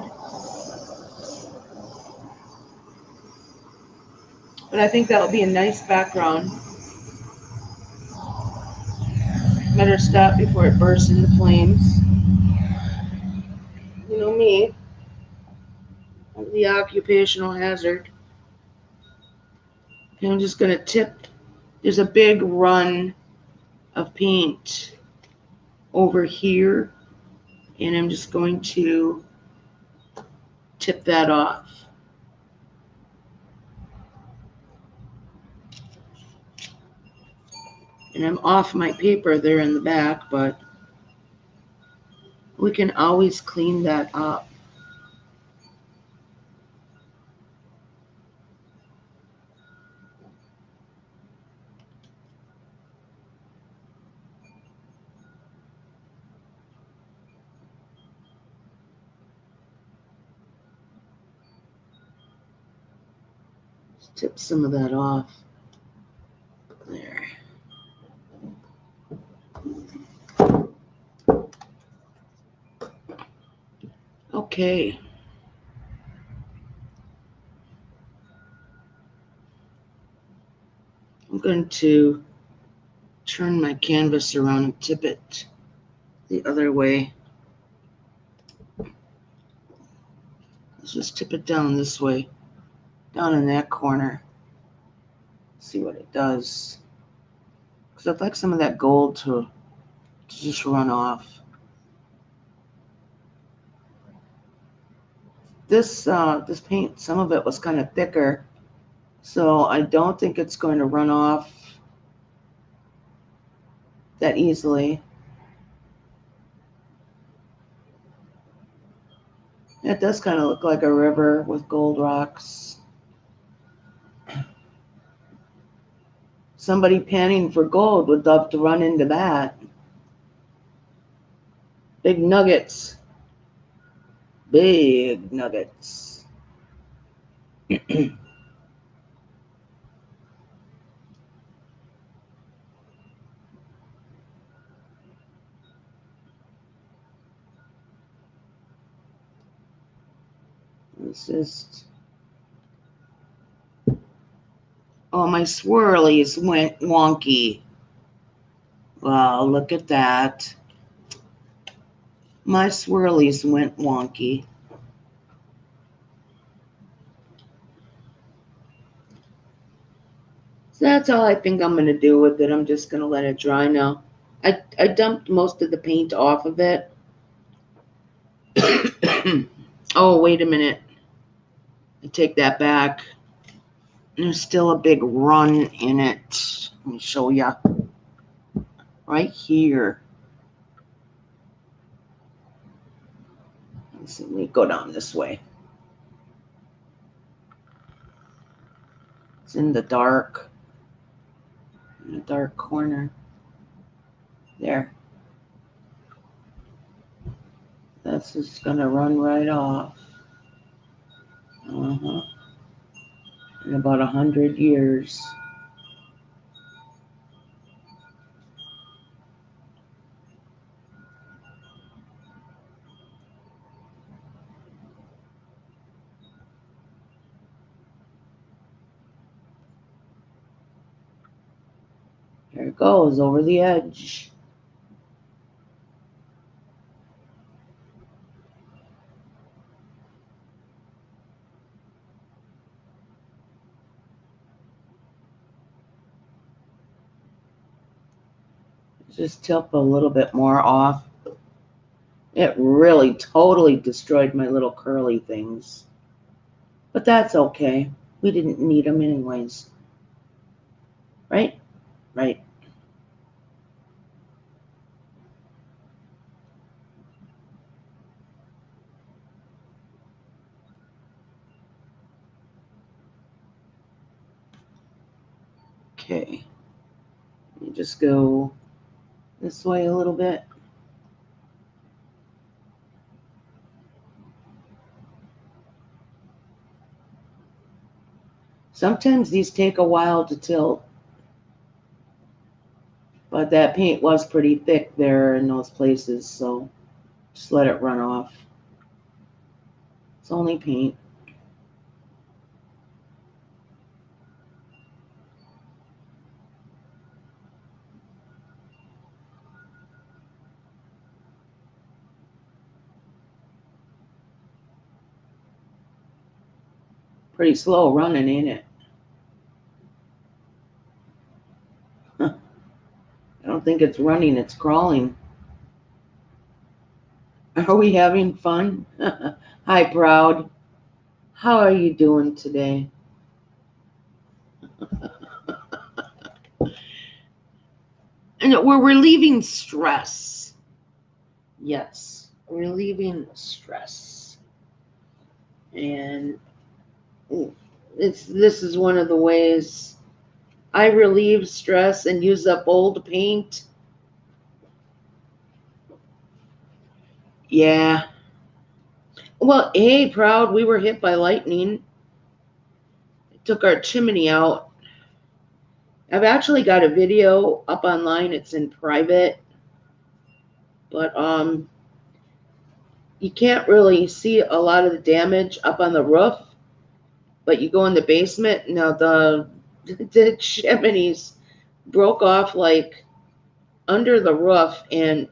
But I think that'll be a nice background. Better stop before it bursts into flames. You know me. I'm the occupational hazard. And I'm just going to tip. There's a big run of paint over here. And I'm just going to tip that off. And I'm off my paper there in the back, but we can always clean that up. Just tip some of that off. There. Okay. I'm going to turn my canvas around and tip it the other way. Let's just tip it down this way, down in that corner. See what it does. Because I'd like some of that gold to just run off. This paint, some of it was kind of thicker, so I don't think it's going to run off that easily. It does kind of look like a river with gold rocks. Somebody panning for gold would love to run into that. Big nuggets. Big nuggets. It's just... Oh, my swirlies went wonky. Well, look at that. My swirlies went wonky. So that's all I think I'm going to do with it. I'm just going to let it dry now. I dumped most of the paint off of it. Oh, wait a minute. I take that back. There's still a big run in it. Let me show you. Right here. Let's see, let me go down this way. It's in the dark corner. There. That's just gonna run right off. In about 100 years. There it goes over the edge. Just tilt a little bit more off. It really totally destroyed my little curly things. But that's okay. We didn't need them anyways. Right? Right. Okay. You just go this way a little bit. Sometimes these take a while to tilt. But that paint was pretty thick there in those places, so just let it run off. It's only paint. Pretty slow running, ain't it? I don't think it's running, it's crawling. Are we having fun? Hi, Proud. How are you doing today? And we're relieving stress. Yes, relieving stress. And this is one of the ways I relieve stress and use up old paint. Yeah. Well, hey, Proud, we were hit by lightning. It took our chimney out. I've actually got a video up online. It's in private. But you can't really see a lot of the damage up on the roof. But you go in the basement, now the chimneys broke off like under the roof and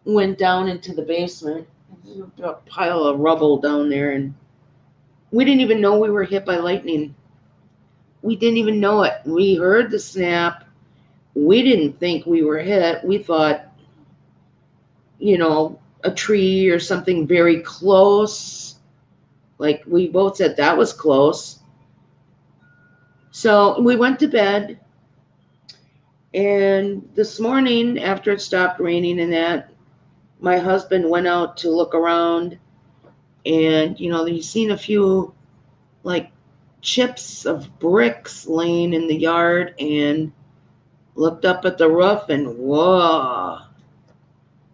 went down into the basement. A pile of rubble down there, and we didn't even know we were hit by lightning. We didn't even know it. We heard the snap. We didn't think we were hit. We thought, a tree or something very close. Like we both said that was close. So we went to bed. And this morning, after it stopped raining and that, my husband went out to look around, and he's seen a few like chips of bricks laying in the yard, and looked up at the roof, and whoa,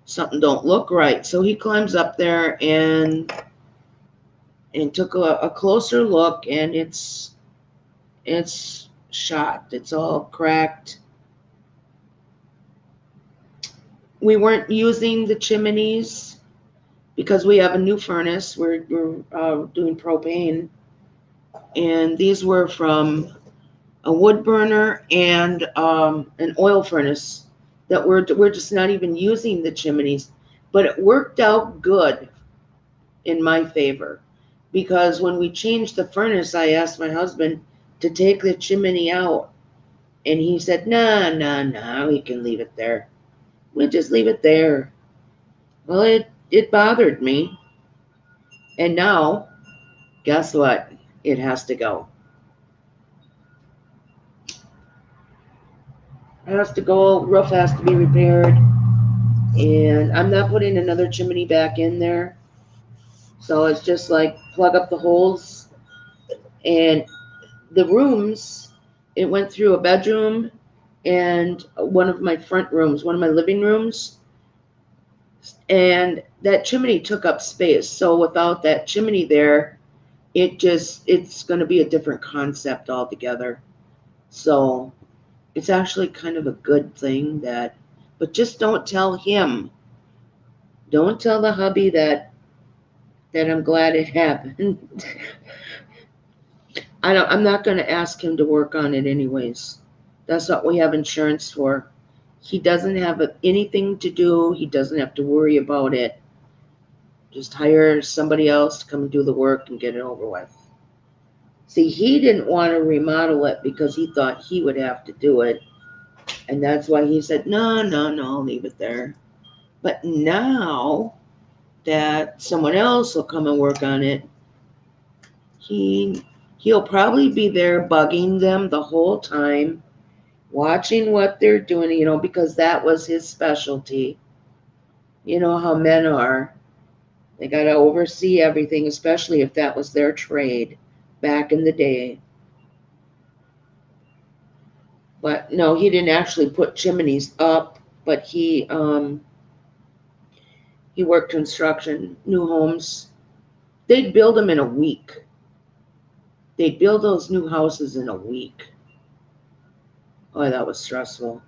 something don't look right. So he climbs up there and took a closer look, and it's shot. It's all cracked. We weren't using the chimneys because we have a new furnace. We're doing propane, and these were from a wood burner and an oil furnace that we're just not even using the chimneys. But it worked out good in my favor, because when we changed the furnace, I asked my husband to take the chimney out, and he said, "No, we can leave it there. We'll just leave it there." Well, it bothered me, and now, guess what? It has to go. has to go, roof has to be repaired, and I'm not putting another chimney back in there. So it's just like plug up the holes, and the rooms, it went through a bedroom and one of my front rooms, one of my living rooms, and that chimney took up space. So without that chimney there, it's going to be a different concept altogether. So it's actually kind of a good thing that, but just don't tell him. Don't tell the hubby that I'm glad it happened. I'm not going to ask him to work on it anyways. That's what we have insurance for. He doesn't have anything to do. He doesn't have to worry about it. Just hire somebody else to come and do the work and get it over with. See, he didn't want to remodel it because he thought he would have to do it. And that's why he said, no, no, no, leave it there. But now that someone else will come and work on it, he'll probably be there bugging them the whole time, watching what they're doing, because that was his specialty. You know how men are. They got to oversee everything, especially if that was their trade back in the day. But no, he didn't actually put chimneys up, but he worked construction, new homes. They'd build them in a week. They'd build those new houses in a week. Oh, that was stressful.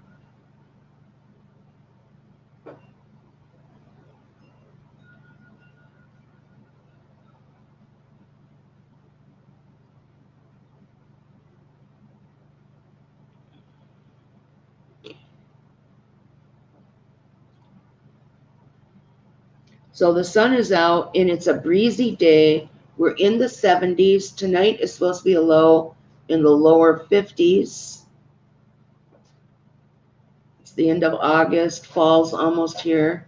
So the sun is out and it's a breezy day. We're in the 70s. Tonight is supposed to be a low in the lower 50s. It's the end of August. Fall's almost here.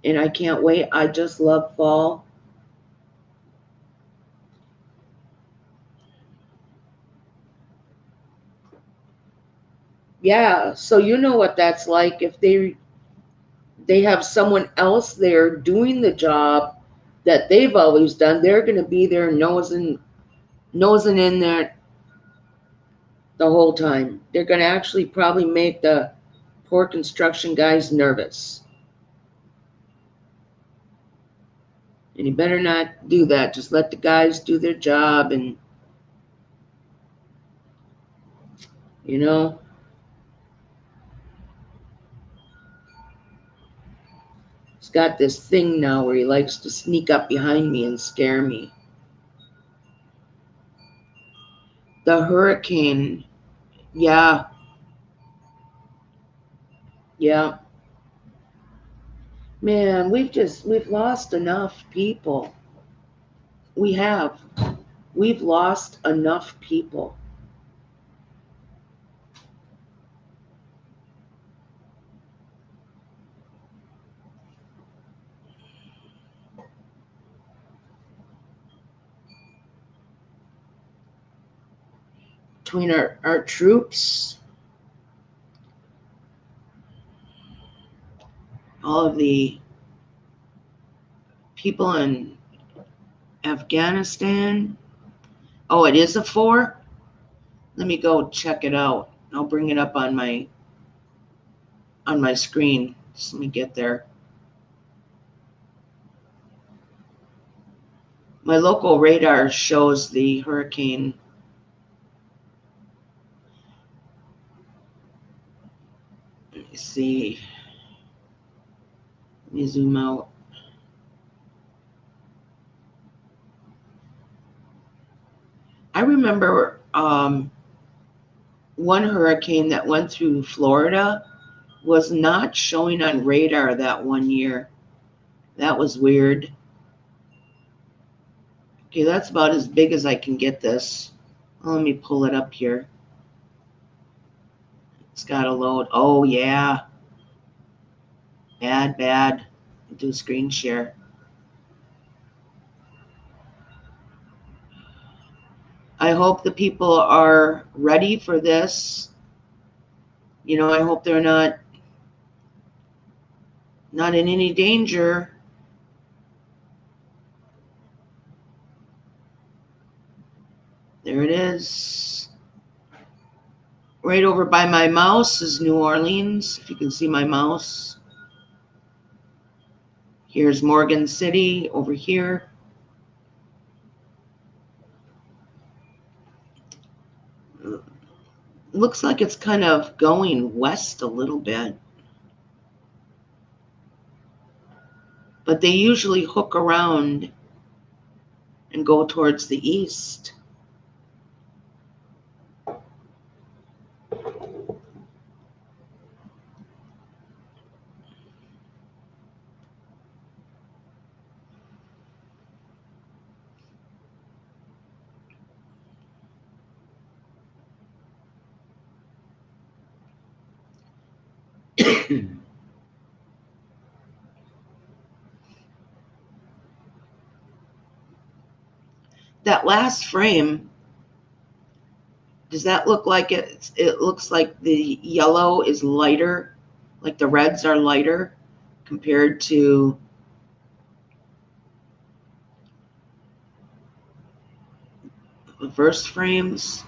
And I can't wait. I just love fall. Yeah, so you know what that's like if they have someone else there doing the job that they've always done. They're going to be there nosing in there the whole time. They're going to actually probably make the poor construction guys nervous. And you better not do that. Just let the guys do their job and, you know, he's got this thing now where he likes to sneak up behind me and scare me. The hurricane, yeah, yeah. Man, we've lost enough people. We have. We've lost enough people. Between our troops, all of the people in Afghanistan. Oh, it is a 4? Let me go check it out. I'll bring it up on my screen. Just let me get there. My local radar shows the hurricane. Let me see. Let me zoom out. I remember one hurricane that went through Florida was not showing on radar that one year. That was weird. Okay, that's about as big as I can get this. Let me pull it up here. It's got to load. Oh, yeah. Bad. Do screen share. I hope the people are ready for this. I hope they're not in any danger. There it is. Right over by my mouse is New Orleans, if you can see my mouse. Here's Morgan City over here. Looks like it's kind of going west a little bit. But they usually hook around and go towards the east. That last frame, does that look like it looks like the yellow is lighter, like the reds are lighter compared to the first frames?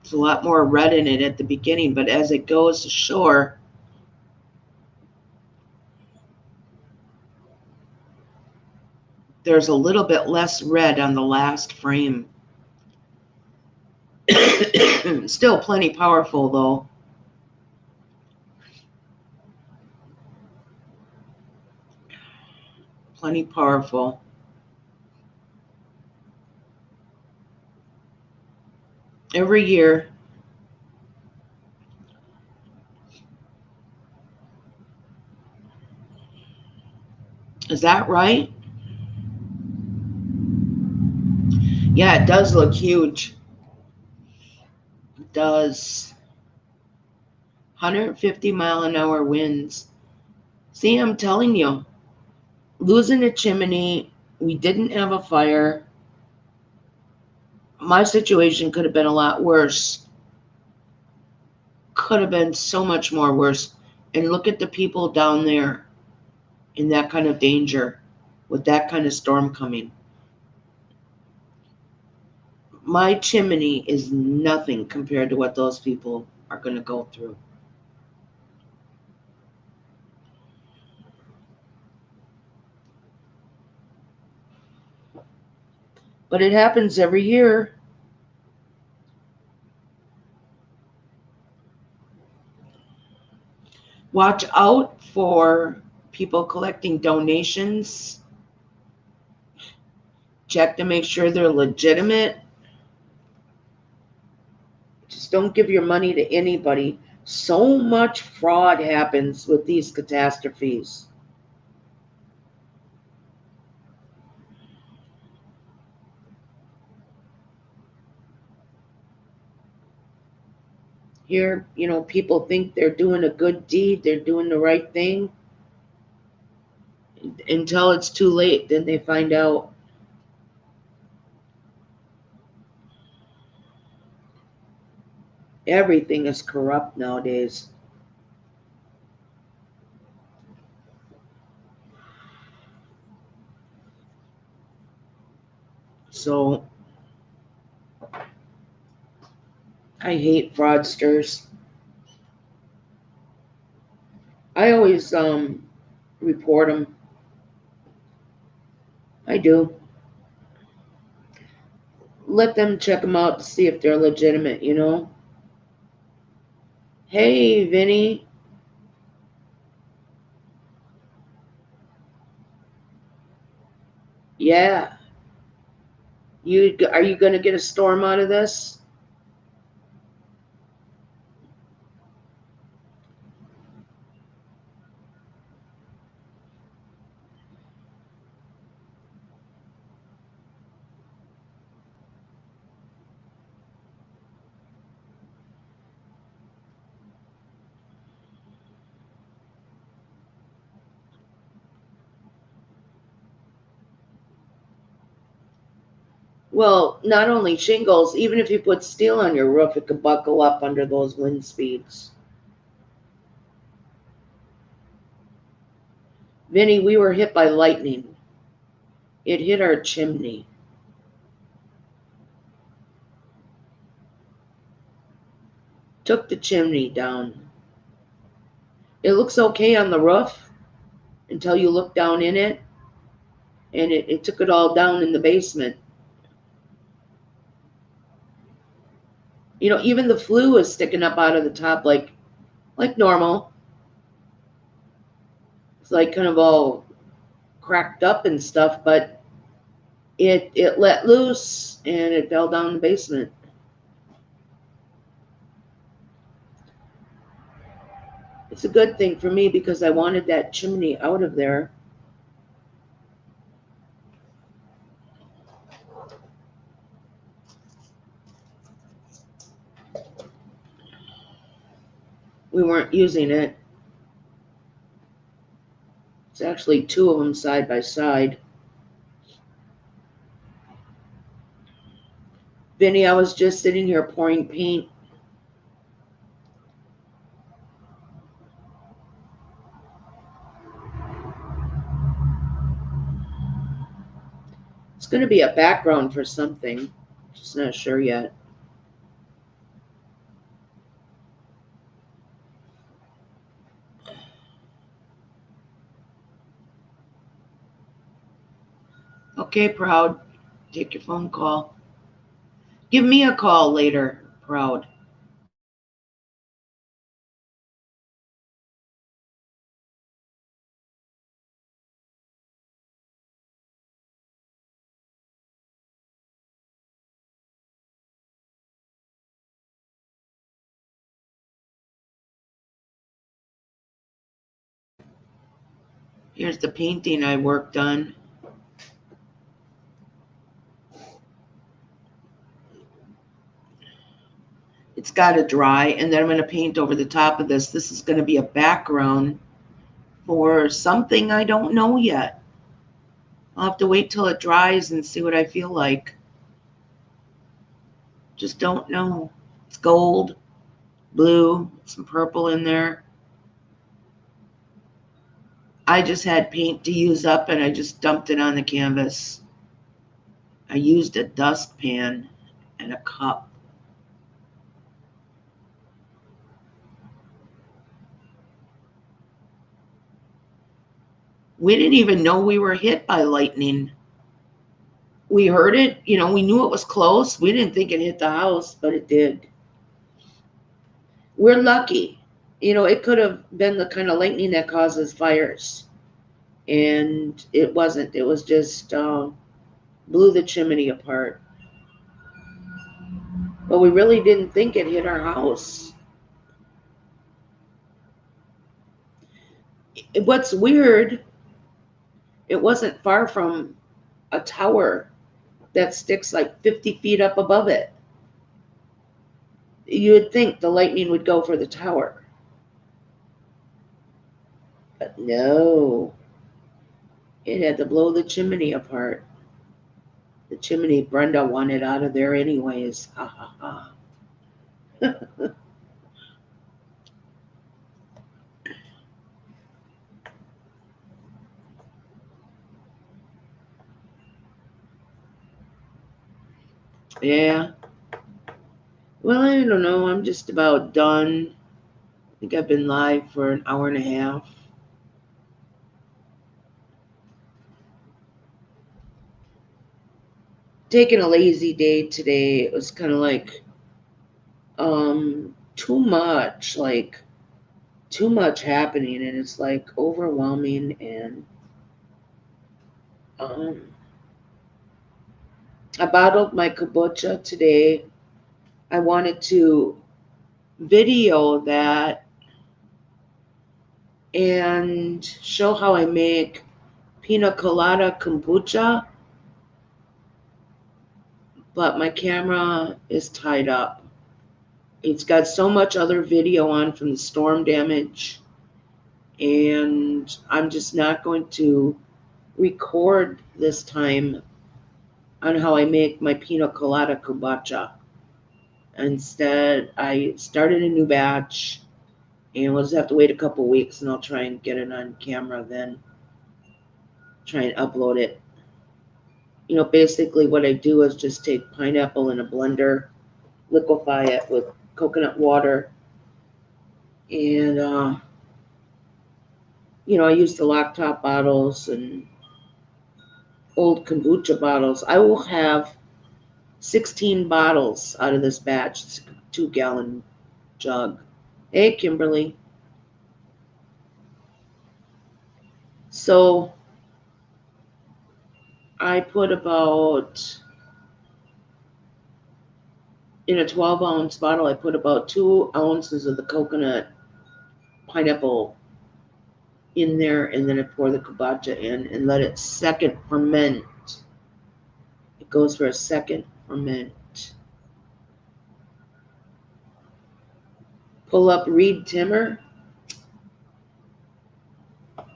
There's a lot more red in it at the beginning, but as it goes ashore, there's a little bit less red on the last frame. Still plenty powerful though. Plenty powerful. Every year. Is that right? Yeah, it does look huge. It does. 150-mile-an-hour winds. See, I'm telling you, losing a chimney, we didn't have a fire. My situation could have been a lot worse. Could have been so much more worse. And look at the people down there in that kind of danger with that kind of storm coming. My chimney is nothing compared to what those people are going to go through. But it happens every year. Watch out for people collecting donations. Check to make sure they're legitimate. Just don't give your money to anybody. So much fraud happens with these catastrophes. Here, people think they're doing a good deed, they're doing the right thing, until it's too late. Then they find out. Everything is corrupt nowadays. So I hate fraudsters. I always report them. I do. Let them check them out to see if they're legitimate, Hey, Vinny. Yeah. Are you going to get a storm out of this? Well, not only shingles, even if you put steel on your roof, it could buckle up under those wind speeds. Vinny, we were hit by lightning. It hit our chimney. Took the chimney down. It looks okay on the roof until you look down in it, and it took it all down in the basement. You know, even the flue is sticking up out of the top like normal. It's like kind of all cracked up and stuff, but it let loose and it fell down the basement. It's a good thing for me because I wanted that chimney out of there. We weren't using it. It's actually two of them side by side. Vinny, I was just sitting here pouring paint. It's going to be a background for something. Just not sure yet. Okay, Proud. Take your phone call. Give me a call later, Proud. Here's the painting I worked on. It's got to dry, and then I'm going to paint over the top of this. This is going to be a background for something I don't know yet. I'll have to wait till it dries and see what I feel like. Just don't know. It's gold, blue, some purple in there. I just had paint to use up and I just dumped it on the canvas. I used a dustpan and a cup. We didn't even know we were hit by lightning. We heard it, you know, we knew it was close. We didn't think it hit the house, but it did. We're lucky. You know, it could have been the kind of lightning that causes fires. And it wasn't. It was just blew the chimney apart. But we really didn't think it hit our house. What's weird, it wasn't far from a tower that sticks like 50 feet up above it. You would think the lightning would go for the tower. But no. It had to blow the chimney apart. The chimney Brenda wanted out of there anyways. Ha ha ha. Yeah. Well, I don't know. I'm just about done. I think I've been live for an hour and a half. Taking a lazy day today. It was kind of like too much, like too much happening, and it's like overwhelming. And I bottled my kombucha today. I wanted to video that and show how I make pina colada kombucha, but my camera is tied up. It's got so much other video on from the storm damage, and I'm just not going to record this time. on how I make my pina colada kombucha. Instead, I started a new batch and we'll just have to wait a couple weeks and I'll try and get it on camera, then try and upload it. Basically what I do is just take pineapple in a blender, liquefy it with coconut water, and I use the lock top bottles and old kombucha bottles. I will have 16 bottles out of this batch. It's a 2-gallon jug. Hey, Kimberly. So I put in a 12-ounce bottle, I put about 2 ounces of the coconut pineapple in there, and then I pour the kombucha in and let it second ferment. It goes for a second ferment. Pull up Reed Timmer. Let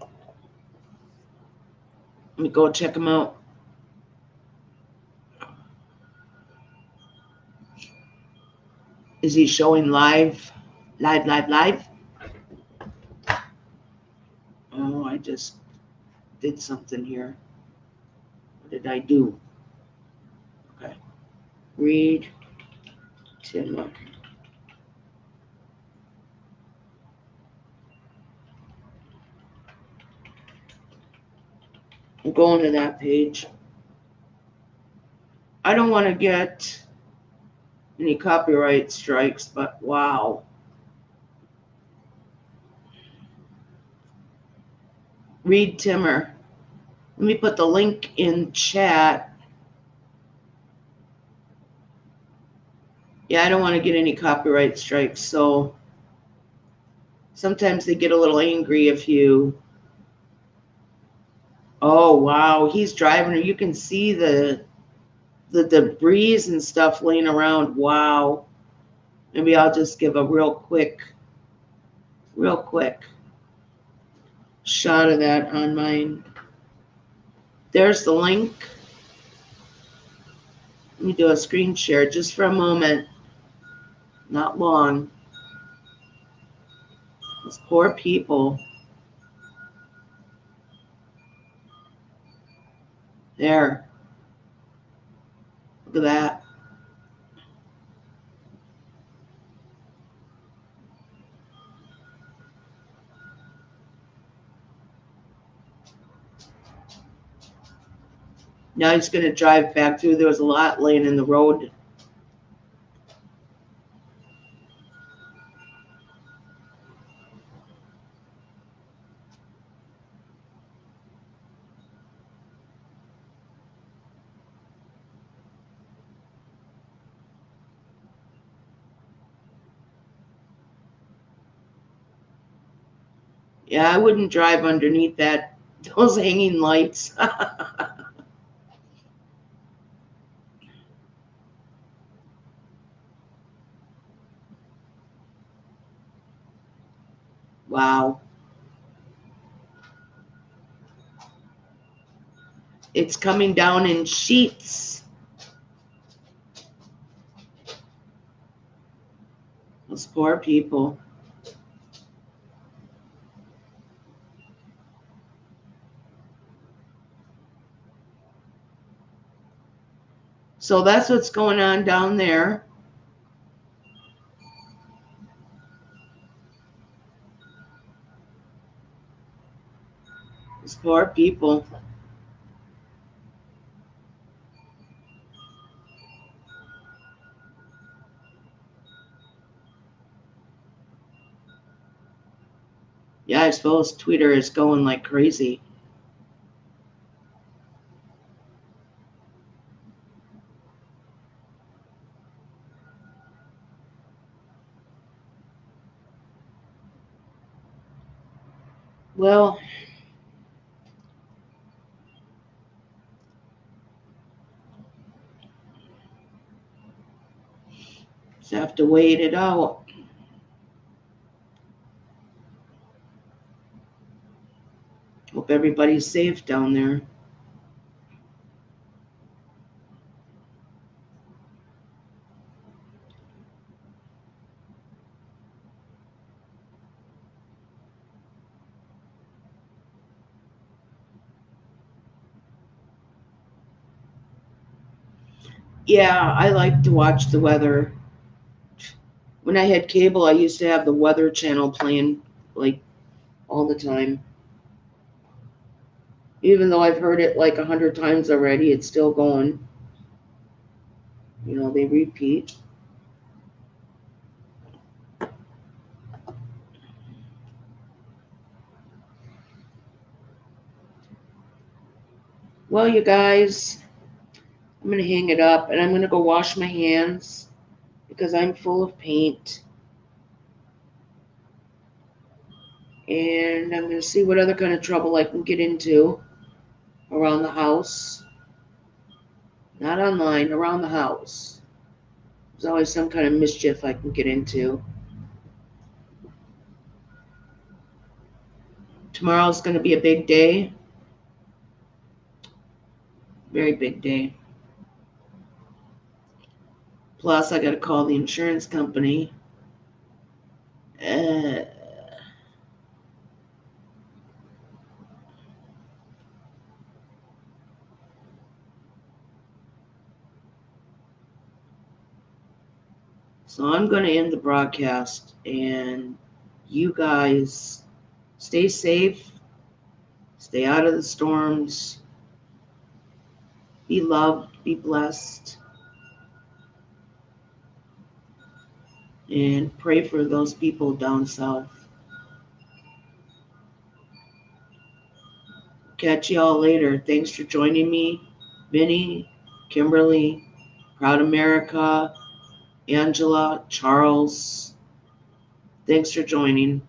me go check him out. Is he showing live? Live? Oh, I just did something here. What did I do? Okay. Reed Timmer. I'm going to that page. I don't want to get any copyright strikes, but wow. Reed Timmer. Let me put the link in chat. Yeah, I don't want to get any copyright strikes, so sometimes they get a little angry if you... Oh, wow, he's driving. You can see the debris and stuff laying around. Wow. Maybe I'll just give a real quick shot of that on mine. There's the link. Let me do a screen share just for a moment. Not long. Those poor people. There. Look at that. Now he's going to drive back through. There was a lot laying in the road. Yeah, I wouldn't drive underneath those hanging lights. Wow. It's coming down in sheets. Those poor people. So that's what's going on down there. Those poor people. Yeah, I suppose Twitter is going like crazy. Well, just have to wait it out. Hope everybody's safe down there. Yeah, I like to watch the weather. When I had cable, I used to have the Weather Channel playing like all the time. Even though I've heard it like 100 times already, it's still going. You know, they repeat. Well, you guys, I'm going to hang it up and I'm going to go wash my hands because I'm full of paint. And I'm going to see what other kind of trouble I can get into around the house. Not online, around the house. There's always some kind of mischief I can get into. Tomorrow's going to be a big day. Very big day. Plus, I got to call the insurance company. So I'm going to end the broadcast, and you guys stay safe, stay out of the storms, be loved, be blessed, and pray for those people down south. Catch y'all later. Thanks for joining me, Vinny, Kimberly, Proud America, Angela, Charles. Thanks for joining.